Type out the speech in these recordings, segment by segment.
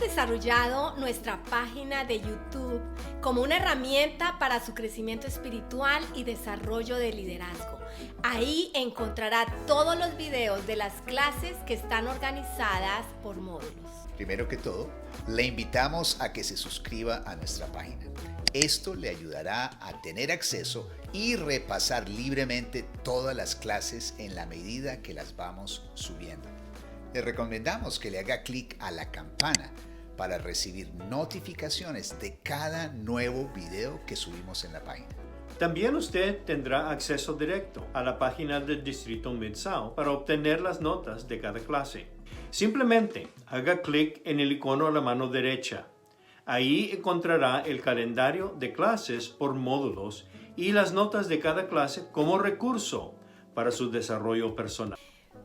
desarrollado nuestra página de YouTube como una herramienta para su crecimiento espiritual y desarrollo de liderazgo. Ahí encontrará todos los videos de las clases que están organizadas por módulos. Primero que todo, le invitamos a que se suscriba a nuestra página. Esto le ayudará a tener acceso y repasar libremente todas las clases en la medida que las vamos subiendo. Le recomendamos que le haga clic a la campana para recibir notificaciones de cada nuevo video que subimos en la página. También usted tendrá acceso directo a la página del Distrito Mid-South para obtener las notas de cada clase. Simplemente haga clic en el icono a la mano derecha. Ahí encontrará el calendario de clases por módulos y las notas de cada clase como recurso para su desarrollo personal.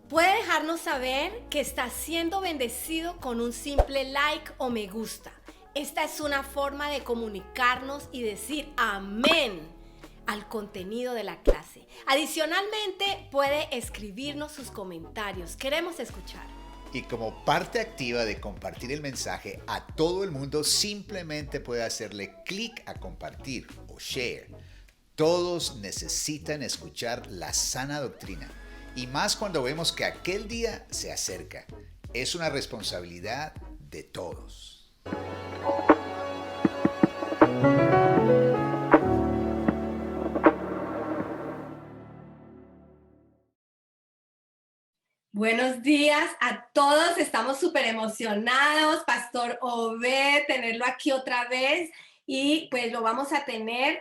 Puede dejarnos saber que está siendo bendecido con un simple like o me gusta. Esta es una forma de comunicarnos y decir amén al contenido de la clase. Adicionalmente, puede escribirnos sus comentarios. Queremos escuchar. Y como parte activa de compartir el mensaje a todo el mundo, simplemente puede hacerle clic a compartir o share. Todos necesitan escuchar la sana doctrina. Y más cuando vemos que aquel día se acerca. Es una responsabilidad de todos. Buenos días a todos, estamos súper emocionados, Pastor Obed, tenerlo aquí otra vez y pues lo vamos a tener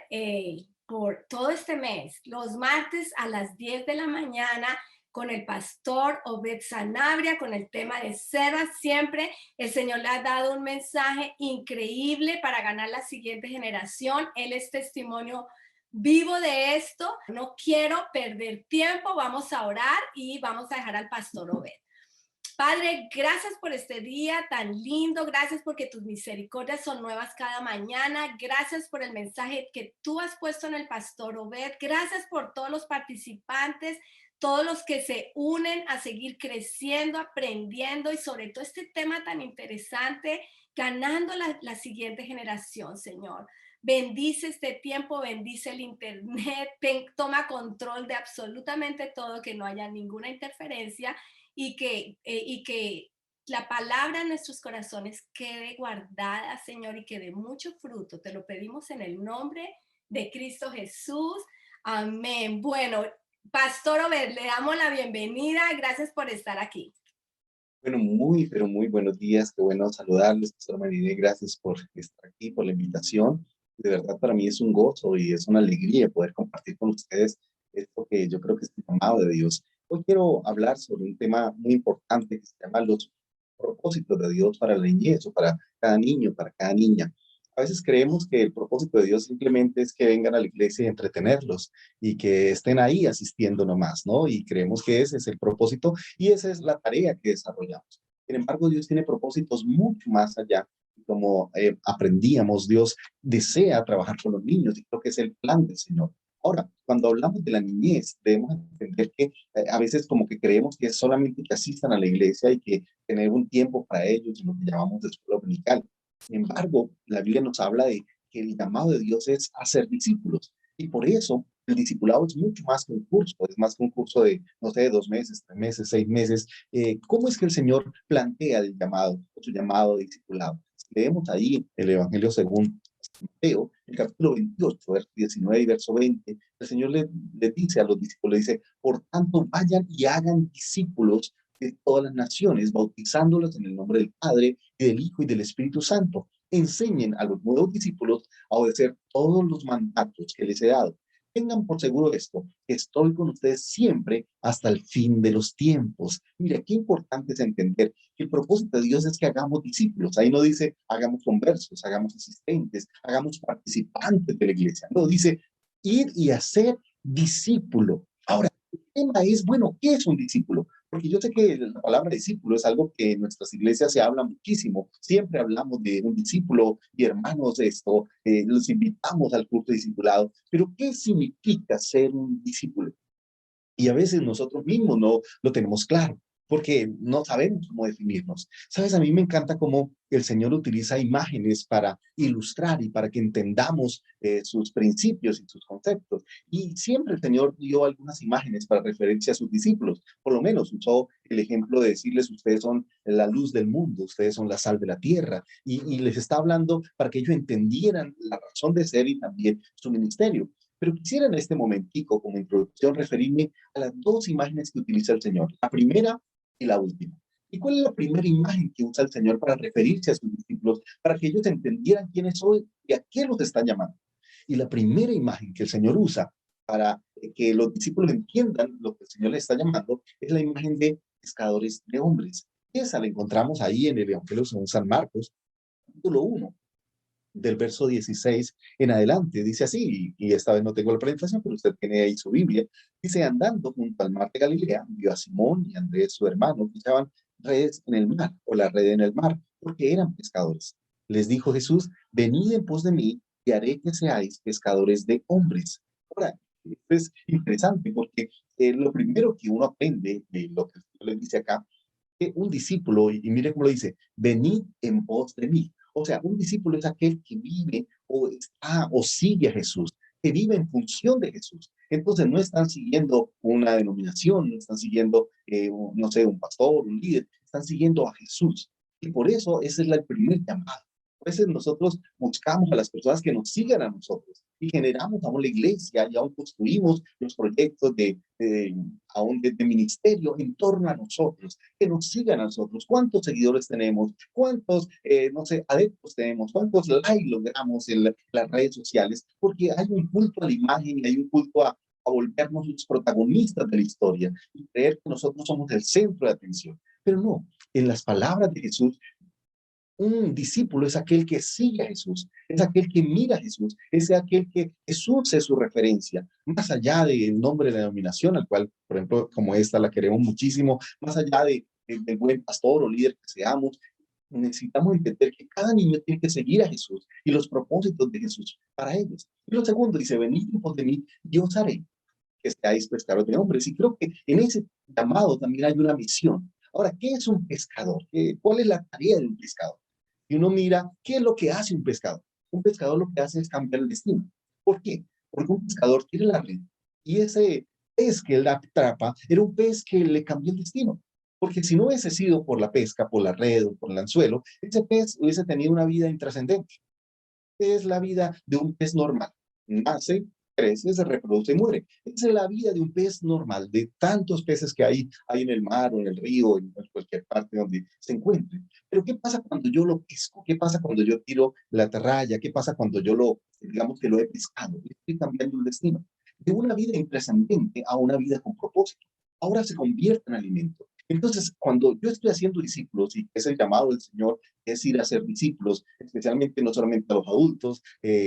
por todo este mes, los martes a las 10 de la mañana con el Pastor Obed Sanabria, con el tema de Servas. Siempre el Señor le ha dado un mensaje increíble para ganar la siguiente generación. Él es testimonio vivo de esto. No quiero perder tiempo, vamos a orar y vamos a dejar al Pastor Obed. Padre, gracias por este día tan lindo, gracias porque tus misericordias son nuevas cada mañana, gracias por el mensaje que tú has puesto en el Pastor Obed, gracias por todos los participantes, todos los que se unen a seguir creciendo, aprendiendo y sobre todo este tema tan interesante, ganando la siguiente generación, Señor. Bendice este tiempo, bendice el internet, toma control de absolutamente todo, que no haya ninguna interferencia y que la palabra en nuestros corazones quede guardada, Señor, y que dé mucho fruto. Te lo pedimos en el nombre de Cristo Jesús. Amén. Bueno, Pastor Obed, le damos la bienvenida. Gracias por estar aquí. Bueno, pero muy buenos días. Qué bueno saludarles, Pastor Marinés. Gracias por estar aquí, por la invitación. De verdad, para mí es un gozo y es una alegría poder compartir con ustedes esto que yo creo que es el llamado de Dios. Hoy quiero hablar sobre un tema muy importante que se llama los propósitos de Dios para la niñez o para cada niño, para cada niña. A veces creemos que el propósito de Dios simplemente es que vengan a la iglesia y entretenerlos y que estén ahí asistiendo nomás, ¿no? Y creemos que ese es el propósito y esa es la tarea que desarrollamos. Sin embargo, Dios tiene propósitos mucho más allá. Como aprendíamos, Dios desea trabajar con los niños y creo que es el plan del Señor. Ahora, cuando hablamos de la niñez, debemos entender que a veces como que creemos que es solamente que asistan a la iglesia y que tener un tiempo para ellos, lo que llamamos de escuela dominical. Sin embargo, la Biblia nos habla de que el llamado de Dios es hacer discípulos. Y por eso el discipulado es mucho más que un curso, es más que un curso de, no sé, 2 meses, 3 meses, 6 meses. ¿Cómo es que el Señor plantea el llamado, su llamado de discipulado? Leemos ahí el Evangelio según Mateo, el capítulo 28, verso 19 y verso 20, el Señor le dice a los discípulos, dice, por tanto, vayan y hagan discípulos de todas las naciones, bautizándolos en el nombre del Padre, y del Hijo y del Espíritu Santo. Enseñen a los nuevos discípulos a obedecer todos los mandatos que les he dado. Tengan por seguro esto, que estoy con ustedes siempre hasta el fin de los tiempos. Mira, qué importante es entender que el propósito de Dios es que hagamos discípulos. Ahí no dice hagamos conversos, hagamos asistentes, hagamos participantes de la iglesia. No, dice ir y hacer discípulo. Ahora, el tema es, bueno, ¿qué es un discípulo? Porque yo sé que la palabra discípulo es algo que en nuestras iglesias se habla muchísimo. Siempre hablamos de un discípulo y hermanos, esto, los invitamos al culto discipulado. Pero ¿qué significa ser un discípulo? Y a veces nosotros mismos no lo tenemos claro. porque no sabemos cómo definirnos. Sabes, a mí me encanta cómo el Señor utiliza imágenes para ilustrar y para que entendamos sus principios y sus conceptos. Y siempre el Señor dio algunas imágenes para referencia a sus discípulos. Por lo menos usó el ejemplo de decirles, ustedes son la luz del mundo, ustedes son la sal de la tierra. Y les está hablando para que ellos entendieran la razón de ser y también su ministerio. Pero quisiera en este momentico, como introducción, referirme a las dos imágenes que utiliza el Señor. La primera y la última. ¿Y cuál es la primera imagen que usa el Señor para referirse a sus discípulos, para que ellos entendieran quiénes son y a qué los están llamando? Y la primera imagen que el Señor usa para que los discípulos entiendan lo que el Señor les está llamando es la imagen de pescadores de hombres. Esa la encontramos ahí en el Evangelio según San Marcos, capítulo 1, del verso 16 en adelante. Dice así, y esta vez no tengo la presentación, pero usted tiene ahí su Biblia. Dice, andando junto al mar de Galilea, vio a Simón y Andrés, su hermano, que echaban redes en el mar, o la red en el mar, porque eran pescadores. Les dijo Jesús, venid en pos de mí y haré que seáis pescadores de hombres. Ahora, esto es interesante porque lo primero que uno aprende de lo que le dice acá, que un discípulo, y mire cómo lo dice, venid en pos de mí. O sea, un discípulo es aquel que vive o está o sigue a Jesús, que vive en función de Jesús. Entonces no están siguiendo una denominación, no están siguiendo, no sé, un pastor, un líder, están siguiendo a Jesús. Y por eso ese es el primer llamado. A veces nosotros buscamos a las personas que nos sigan a nosotros y generamos aún la iglesia y aún construimos los proyectos aún de ministerio en torno a nosotros, que nos sigan a nosotros. ¿Cuántos seguidores tenemos? ¿Cuántos, no sé, adeptos tenemos? ¿Cuántos likes logramos en las redes sociales? Porque hay un culto a la imagen y hay un culto a volvernos los protagonistas de la historia y creer que nosotros somos el centro de atención. Pero no, en las palabras de Jesús, un discípulo es aquel que sigue a Jesús, es aquel que mira a Jesús, es aquel que Jesús es su referencia, más allá del nombre de la denominación, al cual, por ejemplo, como esta la queremos muchísimo, más allá del buen pastor o líder que seamos, necesitamos entender que cada niño tiene que seguir a Jesús y los propósitos de Jesús para ellos. Y lo segundo dice, venid en pos de mí, yo os haré que seáis pescadores de hombres. Y creo que en ese llamado también hay una misión. Ahora, ¿qué es un pescador? ¿Cuál es la tarea de un pescador? Y uno mira, ¿qué es lo que hace un pescador? Un pescador lo que hace es cambiar el destino. ¿Por qué? Porque un pescador tiene la red y ese pez que él atrapa era un pez que le cambió el destino. Porque si no hubiese sido por la pesca, por la red o por el anzuelo, ese pez hubiese tenido una vida intrascendente. Es la vida de un pez normal. Nace, crece, se reproduce y muere. Esa es la vida de un pez normal, de tantos peces que hay en el mar o en el río, en cualquier parte donde se encuentre. Pero ¿qué pasa cuando yo lo pesco? ¿Qué pasa cuando yo tiro la atarraya? ¿Qué pasa cuando yo digamos que lo he pescado? Estoy cambiando el destino. De una vida intrascendente a una vida con propósito. Ahora se convierte en alimento. Entonces, cuando yo estoy haciendo discípulos, y es el llamado del Señor, es ir a ser discípulos, especialmente no solamente a los adultos,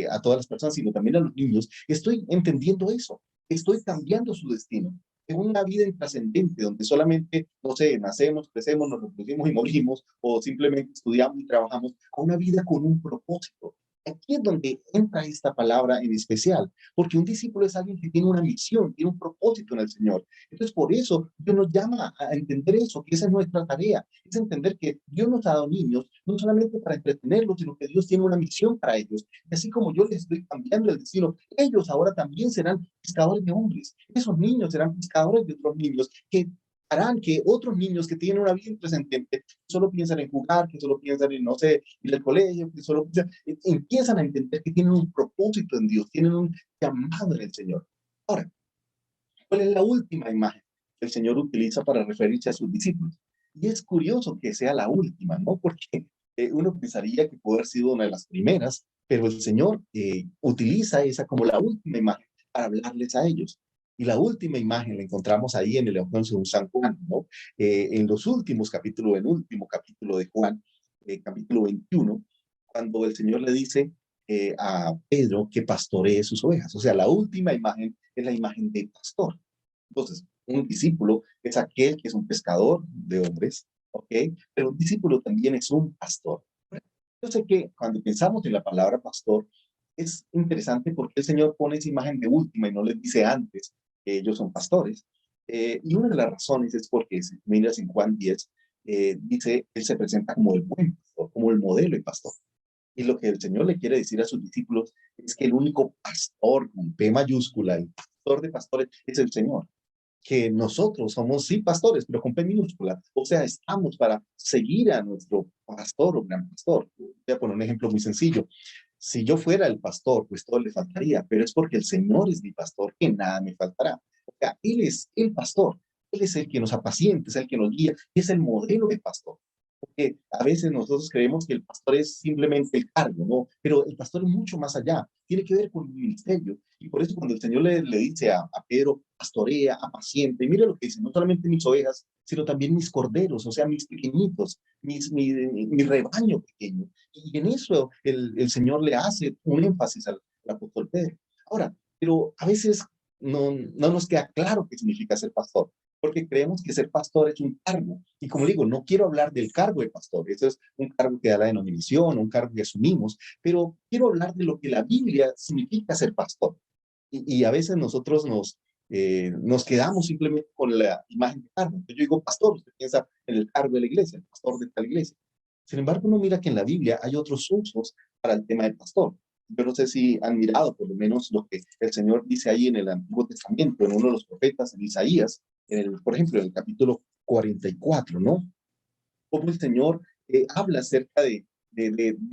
a todas las personas, sino también a los niños, estoy entendiendo eso, estoy cambiando su destino. En una vida intrascendente, donde solamente, no sé, nacemos, crecemos, nos reproducimos y morimos, o simplemente estudiamos y trabajamos, a una vida con un propósito. Aquí es donde entra esta palabra en especial, porque un discípulo es alguien que tiene una misión, tiene un propósito en el Señor. Entonces, por eso Dios nos llama a entender eso, que esa es nuestra tarea, es entender que Dios nos ha dado niños, no solamente para entretenerlos, sino que Dios tiene una misión para ellos. Y así como yo les estoy cambiando el destino, ellos ahora también serán pescadores de hombres. Esos niños serán pescadores de otros niños que harán que otros niños que tienen una vida intrascendente, solo piensan en jugar, que solo piensan en, no sé, ir al colegio, que solo piensan, empiezan a entender que tienen un propósito en Dios, tienen un llamado en el Señor. Ahora, ¿cuál es la última imagen que el Señor utiliza para referirse a sus discípulos? Y es curioso que sea la última, ¿no? Porque uno pensaría que puede haber sido una de las primeras, pero el Señor utiliza esa como la última imagen para hablarles a ellos. Y la última imagen la encontramos ahí en el Evangelio según San Juan, ¿no? En los últimos capítulos, el último capítulo de Juan, capítulo 21, cuando el Señor le dice a Pedro que pastoree sus ovejas. O sea, la última imagen es la imagen de pastor. Entonces, un discípulo es aquel que es un pescador de hombres, ¿ok? Pero un discípulo también es un pastor. Yo sé que cuando pensamos en la palabra pastor, es interesante porque el Señor pone esa imagen de última y no les dice antes que ellos son pastores. Y una de las razones es porque, si miras en Juan 10, dice, él se presenta como el buen pastor, como el modelo de pastor. Y lo que el Señor le quiere decir a sus discípulos es que el único pastor con P mayúscula, el pastor de pastores, es el Señor. Que nosotros somos, sí, pastores, pero con P minúscula. O sea, estamos para seguir a nuestro pastor o gran pastor. Voy a poner un ejemplo muy sencillo. Si yo fuera el pastor, pues todo le faltaría, pero es porque el Señor es mi pastor que nada me faltará. O sea, Él es el pastor. Él es el que nos apacienta, es el que nos guía, es el modelo de pastor. Porque a veces nosotros creemos que el pastor es simplemente el cargo, ¿no? Pero el pastor es mucho más allá, tiene que ver con el ministerio. Y por eso cuando el Señor le dice a Pedro, pastorea, apaciente, y mira lo que dice, no solamente mis ovejas, sino también mis corderos, o sea, mis pequeñitos, mi rebaño pequeño. Y en eso el Señor le hace un énfasis al apóstol Pedro. Ahora, pero a veces no nos queda claro qué significa ser pastor, porque creemos que ser pastor es un cargo. Y como digo, no quiero hablar del cargo de pastor, eso es un cargo que da la denominación, un cargo que asumimos, pero quiero hablar de lo que la Biblia significa ser pastor. Y a veces nosotros nos quedamos simplemente con la imagen de cargo. Yo digo pastor, usted piensa en el cargo de la iglesia, el pastor de tal iglesia. Sin embargo, uno mira que en la Biblia hay otros usos para el tema del pastor. Yo no sé si han mirado por lo menos lo que el Señor dice ahí en el Antiguo Testamento, en uno de los profetas, en Isaías, por ejemplo, en el capítulo 44, ¿no? Como el Señor habla acerca de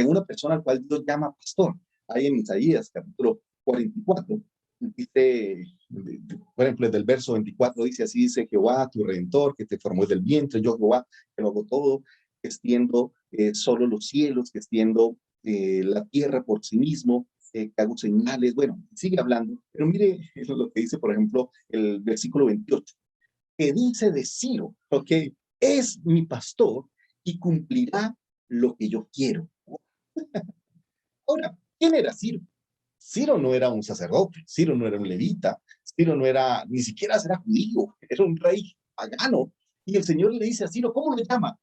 una persona al cual Dios llama pastor. Ahí en Isaías, capítulo 44, dice, por ejemplo, desde el verso 24 dice, así dice Jehová, tu Redentor, que te formó desde el vientre, yo Jehová, que lo hago todo, que extiendo solo los cielos, que extiendo la tierra por sí mismo, que hago señales, bueno, sigue hablando, pero mire eso es lo que dice, por ejemplo, el versículo 28, que dice de Ciro, ¿ok? Es mi pastor y cumplirá lo que yo quiero. Ahora, ¿quién era Ciro? Ciro no era un sacerdote, Ciro no era un levita, Ciro no era, ni siquiera era judío, era un rey pagano. Y el Señor le dice a Ciro, ¿cómo le llama?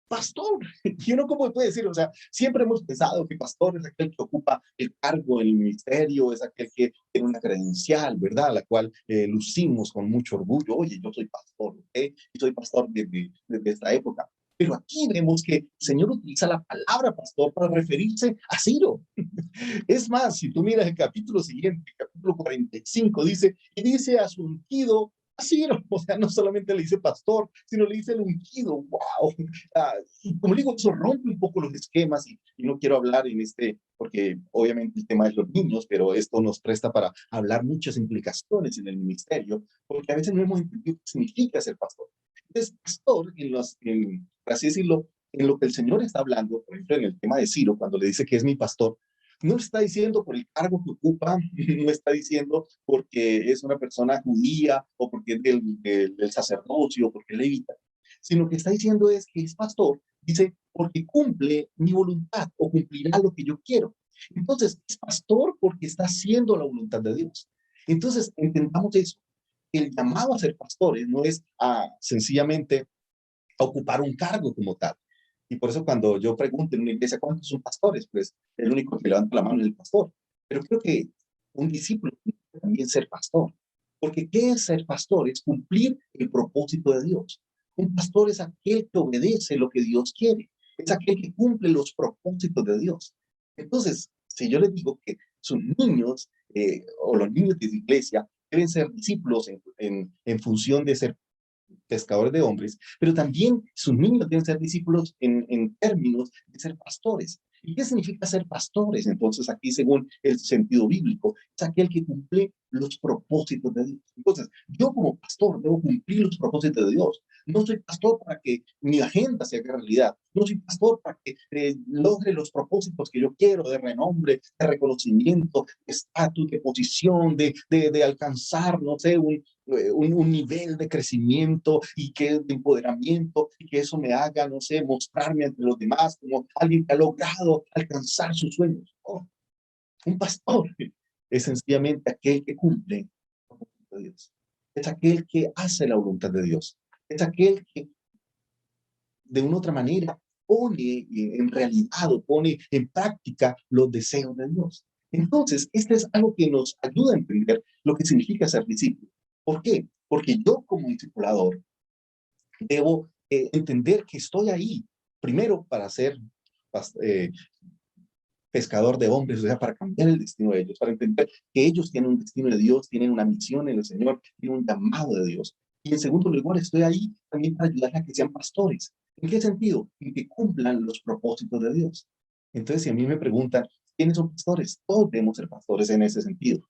Pastor. Y uno, ¿cómo puede decir? O sea, siempre hemos pensado que pastor es aquel que ocupa el cargo en el ministerio, es aquel que tiene una credencial, ¿verdad? La cual lucimos con mucho orgullo. Oye, yo soy pastor, ¿ok? Y soy pastor desde esta época. Pero aquí vemos que el Señor utiliza la palabra pastor para referirse a Ciro. Es más, si tú miras el capítulo siguiente, el capítulo 45, dice, y dice a su ungido, a Ciro, o sea, no solamente le dice pastor, sino le dice el ungido, wow. Y como digo, eso rompe un poco los esquemas y no quiero hablar en porque obviamente el tema es los niños, pero esto nos presta para hablar muchas implicaciones en el ministerio, porque a veces no hemos entendido qué significa ser pastor. Entonces, pastor, por así decirlo, en lo que el Señor está hablando, por ejemplo, en el tema de Ciro, cuando le dice que es mi pastor, no está diciendo por el cargo que ocupa, no está diciendo porque es una persona judía o porque es del sacerdocio o porque es levita, sino que está diciendo es que es pastor, dice, porque cumple mi voluntad o cumplirá lo que yo quiero. Entonces, es pastor porque está haciendo la voluntad de Dios. Entonces, entendamos eso. El llamado a ser pastores no es sencillamente a ocupar un cargo como tal. Y por eso cuando yo pregunto en una iglesia cuántos son pastores, pues el único que levanta la mano es el pastor. Pero creo que un discípulo tiene que también ser pastor. Porque ¿qué es ser pastor? Es cumplir el propósito de Dios. Un pastor es aquel que obedece lo que Dios quiere. Es aquel que cumple los propósitos de Dios. Entonces, si yo les digo que sus niños o los niños de la iglesia deben ser discípulos en función de ser pescadores de hombres, pero también sus niños deben ser discípulos en términos de ser pastores. ¿Y qué significa ser pastores? Entonces, aquí, según el sentido bíblico, es aquel que cumple los propósitos de Dios. Entonces, yo como pastor debo cumplir los propósitos de Dios. No soy pastor para que mi agenda se haga realidad. No soy pastor para que logre los propósitos que yo quiero de renombre, de reconocimiento, de estatus, de posición, de alcanzar, no sé, un nivel de crecimiento y que de empoderamiento y que eso me haga, no sé, mostrarme ante los demás como alguien que ha logrado alcanzar sus sueños. Oh, un pastor es sencillamente aquel que cumple la voluntad de Dios. Es aquel que hace la voluntad de Dios. Es aquel que de una u otra manera pone en realidad o pone en práctica los deseos de Dios. Entonces, este es algo que nos ayuda a entender lo que significa ser discípulo. ¿Por qué? porque yo como discipulador debo entender que estoy ahí, primero para ser eh, pescador de hombres, o sea, para cambiar el destino de ellos, para entender que ellos tienen un destino de Dios, tienen una misión en el Señor, tienen un llamado de Dios. Y en segundo lugar, estoy ahí también para ayudar a que sean pastores. ¿En qué sentido? En que cumplan los propósitos de Dios. Entonces, si a mí me preguntan, ¿quiénes son pastores? Todos debemos ser pastores en ese sentido.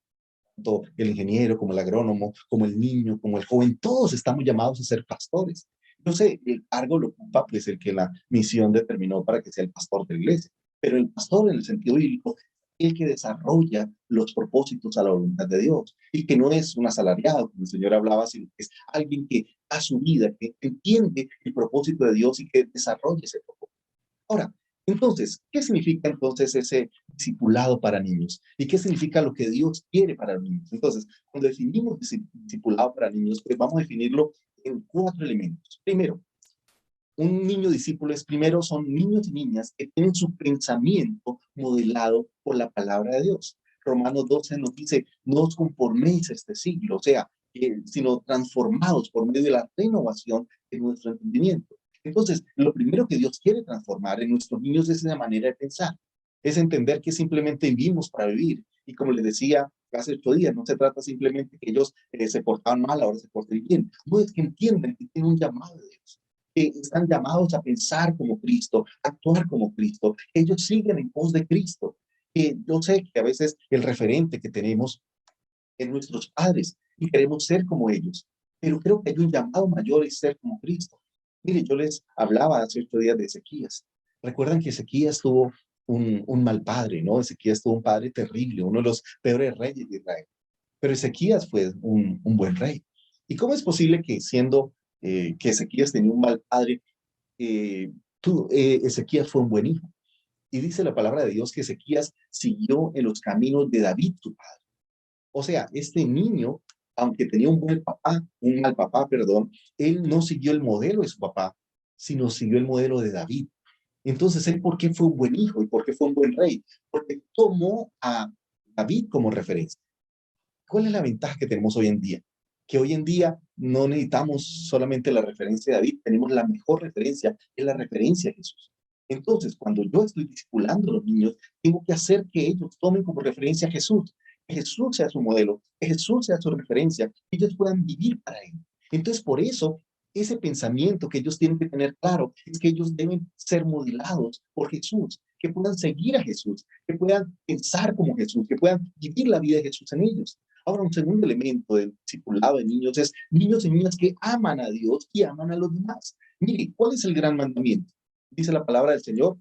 Tanto el ingeniero, como el agrónomo, como el niño, como el joven, todos estamos llamados a ser pastores. No sé, el cargo lo ocupa pues el que la misión determinó para que sea el pastor de la iglesia, pero el pastor en el sentido bíblico es el que desarrolla los propósitos a la voluntad de Dios y que no es un asalariado, como el Señor hablaba, sino que es alguien que da su vida, que entiende el propósito de Dios y que desarrolla ese propósito. Ahora, entonces, ¿qué significa entonces ese discipulado para niños? ¿Y qué significa lo que Dios quiere para los niños? Entonces, cuando definimos discipulado para niños, pues vamos a definirlo en 4 elementos. Primero, un niño discípulo es primero son niños y niñas que tienen su pensamiento modelado por la palabra de Dios. Romanos 12 nos dice, no os conforméis a este siglo, o sea, sino transformados por medio de la renovación de nuestro entendimiento. Entonces, lo primero que Dios quiere transformar en nuestros niños es esa manera de pensar, es entender que simplemente vivimos para vivir. Y como les decía hace 8 días, no se trata simplemente que ellos se portaban mal, ahora se porten bien. No, es que entienden que tienen un llamado de Dios, que están llamados a pensar como Cristo, a actuar como Cristo. Ellos siguen en pos de Cristo. Yo sé que a veces el referente que tenemos es nuestros padres y queremos ser como ellos, pero creo que hay un llamado mayor, es ser como Cristo. Mire, yo les hablaba hace 8 días de Ezequías. Recuerdan que Ezequías tuvo un mal padre, ¿no? Ezequías tuvo un padre terrible, uno de los peores reyes de Israel. Pero Ezequías fue un buen rey. ¿Y cómo es posible que siendo que Ezequías tenía un mal padre, Ezequías fue un buen hijo? Y dice la palabra de Dios que Ezequías siguió en los caminos de David, su padre. O sea, este niño, aunque tenía un mal papá, perdón, él no siguió el modelo de su papá, sino siguió el modelo de David. Entonces, él, ¿por qué fue un buen hijo y por qué fue un buen rey? Porque tomó a David como referencia. ¿Cuál es la ventaja que tenemos hoy en día? Que hoy en día no necesitamos solamente la referencia de David, tenemos la mejor referencia, es la referencia a Jesús. Entonces, cuando yo estoy discipulando a los niños, tengo que hacer que ellos tomen como referencia a Jesús, que Jesús sea su modelo, que Jesús sea su referencia, que ellos puedan vivir para Él. Entonces, por eso, ese pensamiento que ellos tienen que tener claro es que ellos deben ser modelados por Jesús, que puedan seguir a Jesús, que puedan pensar como Jesús, que puedan vivir la vida de Jesús en ellos. Ahora, un segundo elemento del discipulado de niños es niños y niñas que aman a Dios y aman a los demás. Mire, ¿cuál es el gran mandamiento? Dice la palabra del Señor,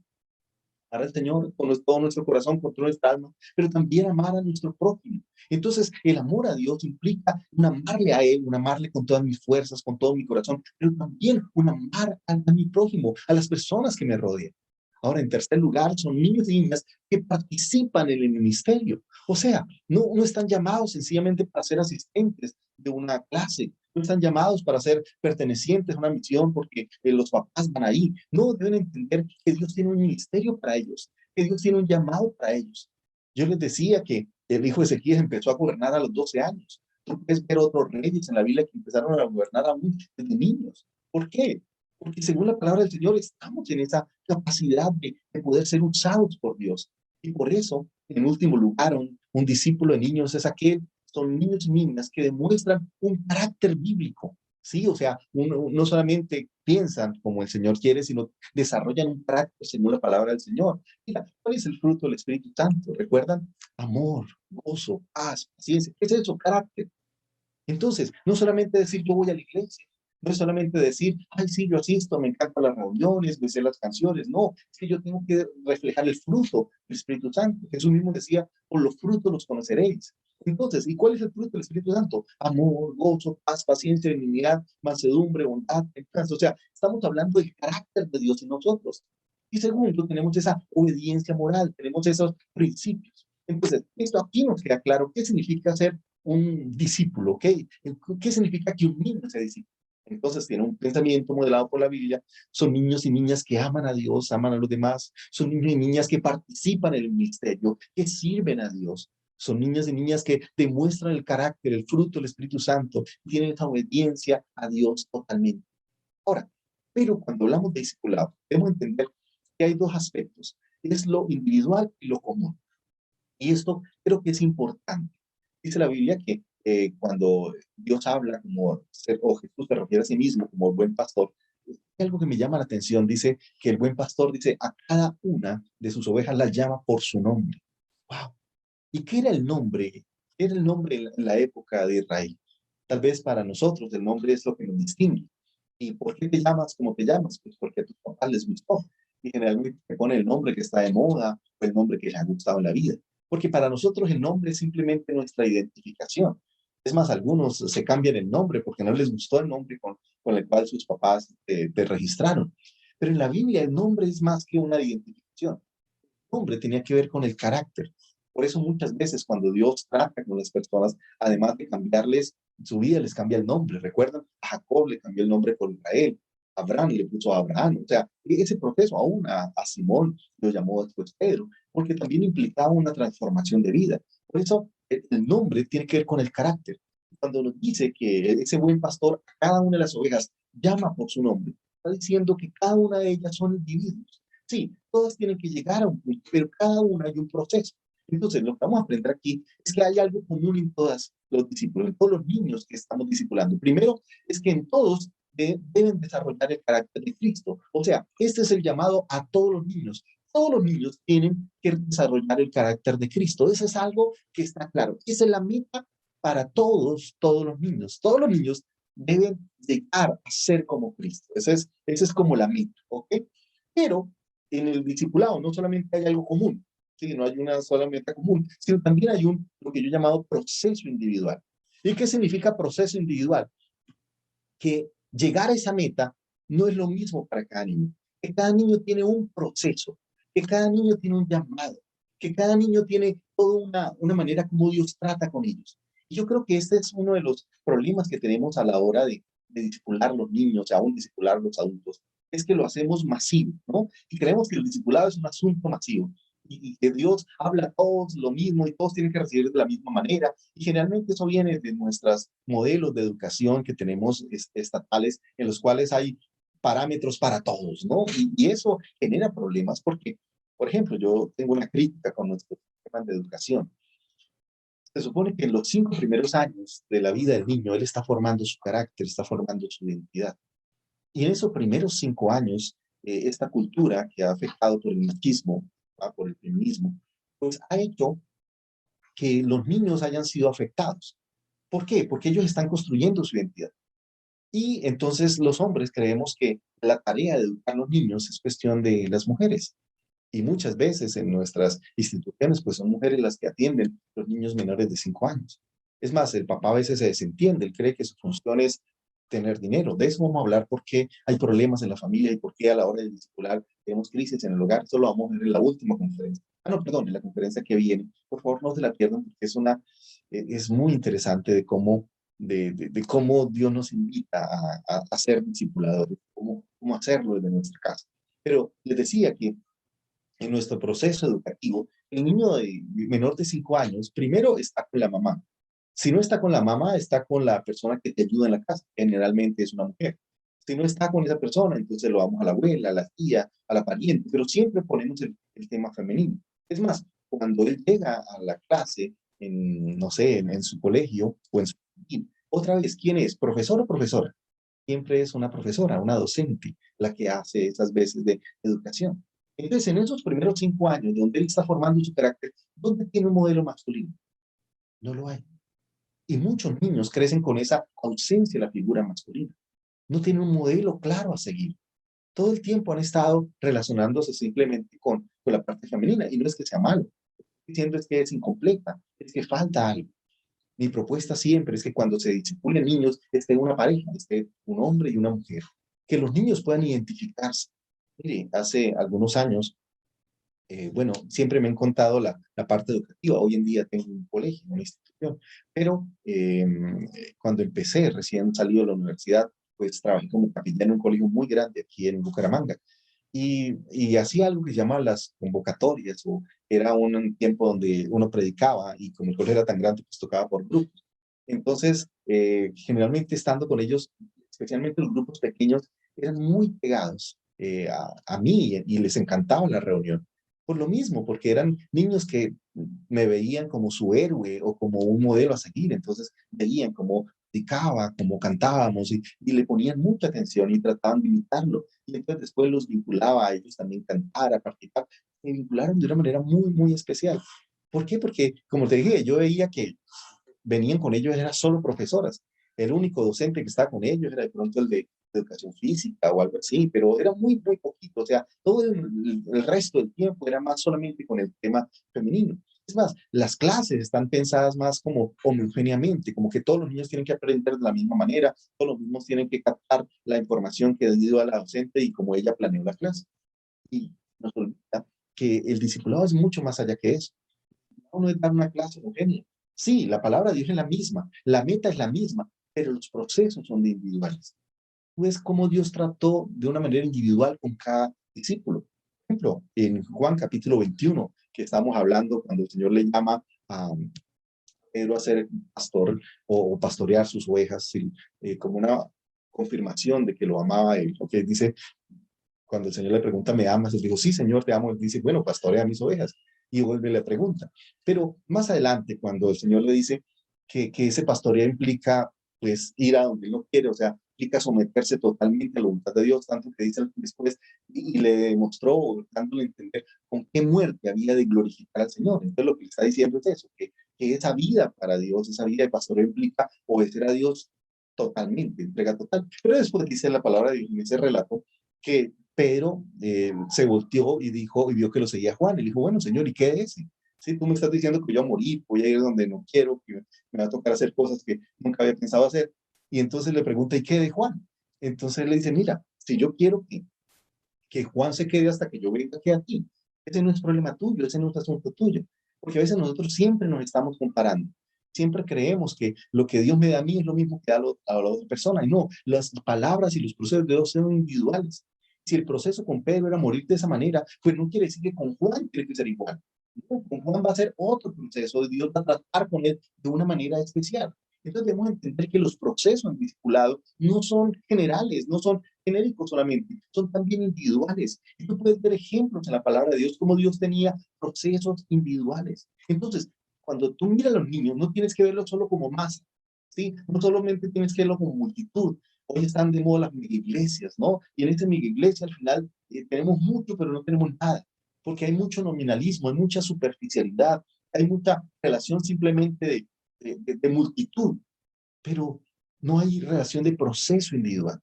amar al Señor con todo nuestro corazón, con toda nuestra alma, pero también amar a nuestro prójimo. Entonces, el amor a Dios implica un amarle a Él, un amarle con todas mis fuerzas, con todo mi corazón, pero también un amar a mi prójimo, a las personas que me rodean. Ahora, en tercer lugar, son niños y niñas que participan en el ministerio. O sea, no están llamados sencillamente para ser asistentes de una clase, no están llamados para ser pertenecientes a una misión porque los papás van ahí. No, deben entender que Dios tiene un ministerio para ellos, que Dios tiene un llamado para ellos. Yo les decía que el hijo de Ezequías empezó a gobernar a los 12 años. Tú puedes ver otros reyes en la Biblia que empezaron a gobernar aún desde niños. ¿Por qué? Porque según la palabra del Señor estamos en esa capacidad de poder ser usados por Dios. Y por eso, en último lugar, un discípulo de niños es aquel, son niños y niñas que demuestran un carácter bíblico. Sí, o sea, no solamente piensan como el Señor quiere, sino desarrollan un carácter según la palabra del Señor. Mira, ¿cuál es el fruto del Espíritu Santo? ¿Recuerdan? Amor, gozo, paz, paciencia. ¿Qué es eso? Carácter. Entonces, no solamente decir yo voy a la iglesia, no es solamente decir, ay, sí, yo asisto, me encantan las reuniones, me sé las canciones. No, es que yo tengo que reflejar el fruto del Espíritu Santo. Jesús mismo decía, por los frutos los conoceréis. Entonces, ¿y cuál es el fruto del Espíritu Santo? Amor, gozo, paz, paciencia, benignidad, mansedumbre, bondad, templanza. O sea, estamos hablando del carácter de Dios en nosotros. Y segundo, tenemos esa obediencia moral, tenemos esos principios. Entonces, esto aquí nos queda claro qué significa ser un discípulo, ¿ok? ¿Qué significa que un niño sea discípulo? Entonces tiene un pensamiento modelado por la Biblia, son niños y niñas que aman a Dios, aman a los demás, son niños y niñas que participan en el ministerio, que sirven a Dios. Son niñas y niñas que demuestran el carácter, el fruto del Espíritu Santo, tienen esa obediencia a Dios totalmente. Ahora, pero cuando hablamos de discipulado, debemos entender que hay dos aspectos, es lo individual y lo común. Y esto creo que es importante. Dice la Biblia que cuando Dios habla como, o Jesús se refiere a sí mismo como el buen pastor, hay algo que me llama la atención. Dice que el buen pastor dice a cada una de sus ovejas las llama por su nombre. ¡Wow! ¿Y qué era el nombre? ¿Qué era el nombre en la época de Israel? Tal vez para nosotros el nombre es lo que nos distingue. ¿Y por qué te llamas como te llamas? Pues porque a tus papás les gustó. Y generalmente te pone el nombre que está de moda o el nombre que les ha gustado en la vida. Porque para nosotros el nombre es simplemente nuestra identificación. Es más, algunos se cambian el nombre porque no les gustó el nombre con el cual sus papás te registraron. Pero en la Biblia el nombre es más que una identificación. El nombre tenía que ver con el carácter. Por eso muchas veces cuando Dios trata con las personas, además de cambiarles su vida, les cambia el nombre. ¿Recuerdan? A Jacob le cambió el nombre por Israel. A Abraham le puso a Abraham. O sea, ese proceso aún a Simón lo llamó después Pedro, porque también implicaba una transformación de vida. Por eso el nombre tiene que ver con el carácter. Cuando nos dice que ese buen pastor a cada una de las ovejas llama por su nombre, está diciendo que cada una de ellas son individuos. Sí, todas tienen que llegar a un punto, pero cada una hay un proceso. Entonces, lo que vamos a aprender aquí es que hay algo común en todos los discípulos, en todos los niños que estamos discipulando. Primero, es que en todos deben desarrollar el carácter de Cristo. O sea, este es el llamado a todos los niños. Todos los niños tienen que desarrollar el carácter de Cristo. Eso es algo que está claro. Esa es la meta para todos los niños. Todos los niños deben llegar a ser como Cristo. Esa es como la meta, ¿ok? Pero en el discipulado no solamente hay algo común, ¿sí? No hay una sola meta común, sino también hay lo que yo he llamado proceso individual. ¿Y qué significa proceso individual? Que llegar a esa meta no es lo mismo para cada niño, que cada niño tiene un proceso, que cada niño tiene un llamado, que cada niño tiene toda una manera como Dios trata con ellos. Y yo creo que este es uno de los problemas que tenemos a la hora de discipular a los niños, aún discipular a los adultos, es que lo hacemos masivo, ¿no? Y creemos que el discipulado es un asunto masivo y que Dios habla a todos lo mismo y todos tienen que recibir de la misma manera. Y generalmente eso viene de nuestros modelos de educación que tenemos estatales, en los cuales hay parámetros para todos, ¿no? Y eso genera problemas porque, por ejemplo, yo tengo una crítica con nuestro sistema de educación. Se supone que en los 5 primeros años de la vida del niño, él está formando su carácter, está formando su identidad. Y en esos primeros 5 años, esta cultura que ha afectado por el machismo, por el feminismo, pues ha hecho que los niños hayan sido afectados. ¿Por qué? Porque ellos están construyendo su identidad. Y entonces los hombres creemos que la tarea de educar a los niños es cuestión de las mujeres. Y muchas veces en nuestras instituciones, pues son mujeres las que atienden a los niños menores de 5 años. Es más, el papá a veces se desentiende, él cree que su función es tener dinero. De eso vamos a hablar porque hay problemas en la familia y por qué a la hora de discipular tenemos crisis en el hogar. Eso lo vamos a ver en la última conferencia. Ah, no, perdón, en la conferencia que viene. Por favor, no se la pierdan porque es muy interesante de cómo Dios nos invita a ser discipuladores, cómo hacerlo desde nuestra casa. Pero les decía que en nuestro proceso educativo, el niño menor de 5 años, primero está con la mamá. Si no está con la mamá, está con la persona que te ayuda en la casa. Generalmente es una mujer. Si no está con esa persona, entonces lo vamos a la abuela, a la tía, a la pariente, pero siempre ponemos el tema femenino. Es más, cuando él llega a la clase, no sé, en su colegio o en su... Otra vez, ¿quién es? ¿Profesor o profesora? Siempre es una profesora, una docente, la que hace esas veces de educación. Entonces, en esos primeros 5 años, donde él está formando su carácter, ¿dónde tiene un modelo masculino? No lo hay. Y muchos niños crecen con esa ausencia de la figura masculina. No tienen un modelo claro a seguir. Todo el tiempo han estado relacionándose simplemente con la parte femenina. Y no es que sea malo. Lo que estoy diciendo es que es incompleta, es que falta algo. Mi propuesta siempre es que cuando se discipulen niños, esté una pareja, esté un hombre y una mujer. Que los niños puedan identificarse. Mire, hace algunos años, bueno, siempre me han contado la parte educativa. Hoy en día tengo un colegio, una institución, pero cuando empecé, recién salido de la universidad, pues trabajé como capellán en un colegio muy grande aquí en Bucaramanga. y hacía algo que se llama las convocatorias, o era un tiempo donde uno predicaba y como el colegio era tan grande, pues tocaba por grupos. Entonces, generalmente estando con ellos, especialmente los grupos pequeños, eran muy pegados a mí y les encantaba la reunión. Por lo mismo, porque eran niños que me veían como su héroe o como un modelo a seguir. Entonces, veían cómo predicaba, cómo cantábamos y le ponían mucha atención y trataban de imitarlo. Y entonces después los vinculaba a ellos también cantar, a participar. Se vincularon de una manera muy, muy especial. ¿Por qué? Porque, como te dije, yo veía que venían con ellos eran solo profesoras. El único docente que estaba con ellos era de pronto el de educación física o algo así, pero era muy, muy poquito. O sea, todo el resto del tiempo era más solamente con el tema femenino. Es más, las clases están pensadas más como homogéneamente, como que todos los niños tienen que aprender de la misma manera, todos los mismos tienen que captar la información que dio a la docente y como ella planeó la clase. Y nos olvida que el discipulado es mucho más allá que eso. No es dar una clase homogénea. Sí, la palabra de Dios es la misma, la meta es la misma, pero los procesos son de individuales. Pues cómo Dios trató de una manera individual con cada discípulo. Por ejemplo, en Juan capítulo 21, que estamos hablando cuando el Señor le llama a Pedro a ser pastor o pastorear sus ovejas, sí, como una confirmación de que lo amaba él. Porque dice, cuando el Señor le pregunta, ¿me amas? Él dijo, sí, Señor, te amo. Él dice, bueno, pastorea mis ovejas. Y vuelve y le pregunta. Pero más adelante, cuando el Señor le dice que ese pastoreo implica, pues, ir a donde él no quiere, o sea, implica someterse totalmente a la voluntad de Dios, tanto que dice después, y le demostró, dándole a entender con qué muerte había de glorificar al Señor. Entonces, lo que le está diciendo es eso, que esa vida para Dios, esa vida de pastoreo implica obedecer a Dios totalmente, entrega total. Pero después dice la palabra de Dios en ese relato que Pedro se volteó y dijo, y vio que lo seguía Juan. Y le dijo, bueno, Señor, ¿y qué es ese? Si tú me estás diciendo que yo voy a morir, voy a ir donde no quiero, que me va a tocar hacer cosas que nunca había pensado hacer. Y entonces le pregunta, ¿y qué de Juan? Entonces le dice, mira, si yo quiero que Juan se quede hasta que yo venga aquí a ti, ese no es problema tuyo, ese no es asunto tuyo. Porque a veces nosotros siempre nos estamos comparando. Siempre creemos que lo que Dios me da a mí es lo mismo que a la otra persona. Y no, las palabras y los procesos de Dios son individuales. Si el proceso con Pedro era morir de esa manera, pues no quiere decir que con Juan tiene que ser igual. No, con Juan va a ser otro proceso. Dios va a tratar con él de una manera especial. Entonces debemos entender que los procesos en discipulado no son generales, no son genéricos solamente, son también individuales. Y tú puedes ver ejemplos en la palabra de Dios, como Dios tenía procesos individuales. Entonces, cuando tú miras a los niños, no tienes que verlos solo como masa, ¿sí? No solamente tienes que verlo como multitud. Hoy están de moda las iglesias, ¿no? Y en esta iglesia al final tenemos mucho, pero no tenemos nada, porque hay mucho nominalismo, hay mucha superficialidad, hay mucha relación simplemente de multitud, pero no hay relación de proceso individual.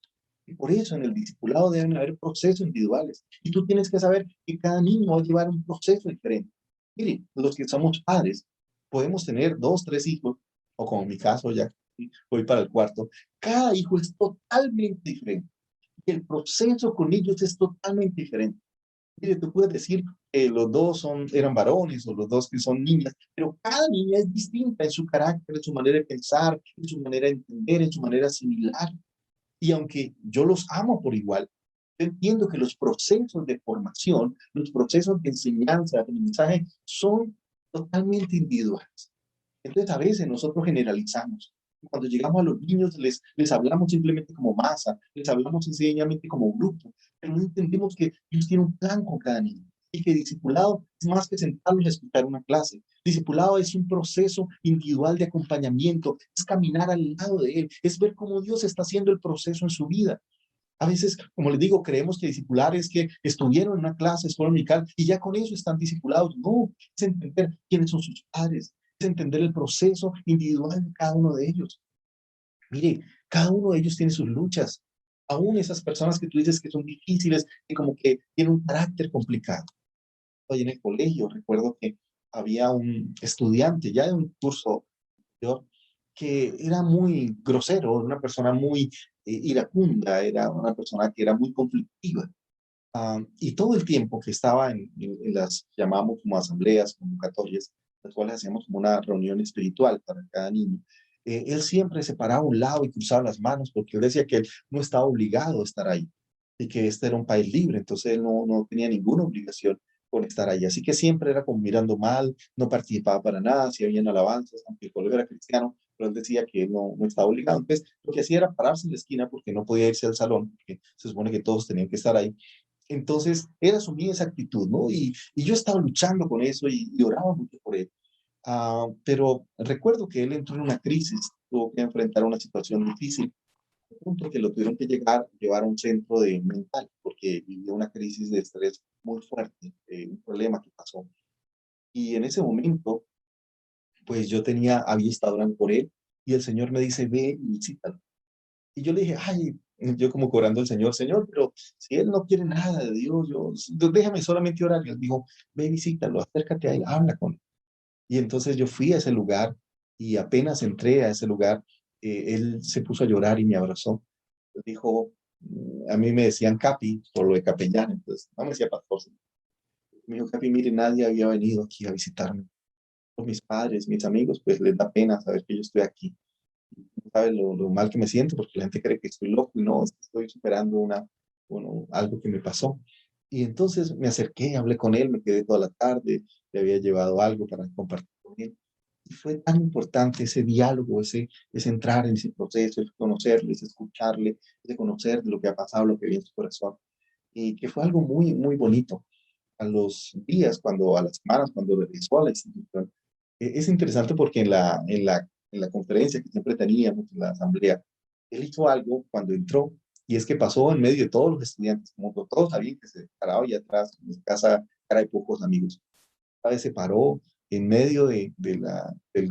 Y por eso en el discipulado deben haber procesos individuales. Y tú tienes que saber que cada niño va a llevar un proceso diferente. Mire, los que somos padres, podemos tener dos, tres hijos, o como en mi caso ya voy para el cuarto. Cada hijo es totalmente diferente. Y el proceso con ellos es totalmente diferente. Mire, tú puedes decir que los dos eran varones o los dos que son niñas, pero cada niña es distinta en su carácter, en su manera de pensar, en su manera de entender, en su manera de asimilar. Y aunque yo los amo por igual, yo entiendo que los procesos de formación, los procesos de enseñanza, de aprendizaje, son totalmente individuales. Entonces, a veces nosotros generalizamos. Cuando llegamos a los niños, les hablamos simplemente como masa, les hablamos sencillamente como grupo, pero no entendemos que Dios tiene un plan con cada niño y que discipulado es más que sentarlos a escuchar una clase. Discipulado es un proceso individual de acompañamiento, es caminar al lado de Él, es ver cómo Dios está haciendo el proceso en su vida. A veces, como les digo, creemos que discipular es que estuvieron en una clase, escuela dominical, y ya con eso están discipulados. No, es entender quiénes son sus padres, es entender el proceso individual de cada uno de ellos. Mire, cada uno de ellos tiene sus luchas. Aún esas personas que tú dices que son difíciles, que como que tienen un carácter complicado. Hoy en el colegio recuerdo que había un estudiante ya de un curso anterior que era muy grosero, una persona muy iracunda, era una persona que era muy conflictiva. Y todo el tiempo que estaba en las, llamamos como asambleas, convocatorias, las cuales hacíamos como una reunión espiritual para cada niño, él siempre se paraba a un lado y cruzaba las manos porque él decía que él no estaba obligado a estar ahí. y que este era un país libre, entonces él no tenía ninguna obligación con estar ahí. Así que siempre era como mirando mal, no participaba para nada, si habían alabanzas, aunque el colegio era cristiano, pero él decía que él no estaba obligado. Entonces, lo que hacía era pararse en la esquina porque no podía irse al salón, porque se supone que todos tenían que estar ahí. Entonces, él asumía esa actitud, ¿no? Y yo estaba luchando con eso y oraba mucho por él. Pero recuerdo que él entró en una crisis, tuvo que enfrentar una situación difícil, al punto que lo tuvieron que llevar a un centro de mental, porque vivió una crisis de estrés muy fuerte, un problema que pasó. Y en ese momento, pues yo había estado orando por él, y el Señor me dice, ve y visítalo. Y yo le dije, ay, yo como cobrando al Señor, Señor, pero si él no quiere nada de Dios, déjame solamente orar. Y él dijo, ve, visítalo, acércate a él, habla con él. Y entonces yo fui a ese lugar y apenas entré a ese lugar, él se puso a llorar y me abrazó. Dijo, a mí me decían Capi por lo de capellán, entonces no me decía pastor. Me dijo, Capi, mire, nadie había venido aquí a visitarme. Mis padres, mis amigos, pues les da pena saber que yo estoy aquí. No sabe lo mal que me siento porque la gente cree que estoy loco y no, es que estoy superando algo que me pasó. Y entonces me acerqué, hablé con él, me quedé toda la tarde, le había llevado algo para compartir con él. Y fue tan importante ese diálogo, ese entrar en ese proceso, ese conocerle, ese escucharle, ese conocer lo que ha pasado, lo que viene en su corazón. Y que fue algo muy, muy bonito. A los días, a las semanas, cuando regresó a la institución, es interesante porque en la conferencia que siempre teníamos, en la asamblea, él hizo algo cuando entró, y es que pasó en medio de todos los estudiantes, como todos sabían que se paraba ahí atrás, en su casa, cara de pocos amigos. Esta vez se paró en medio del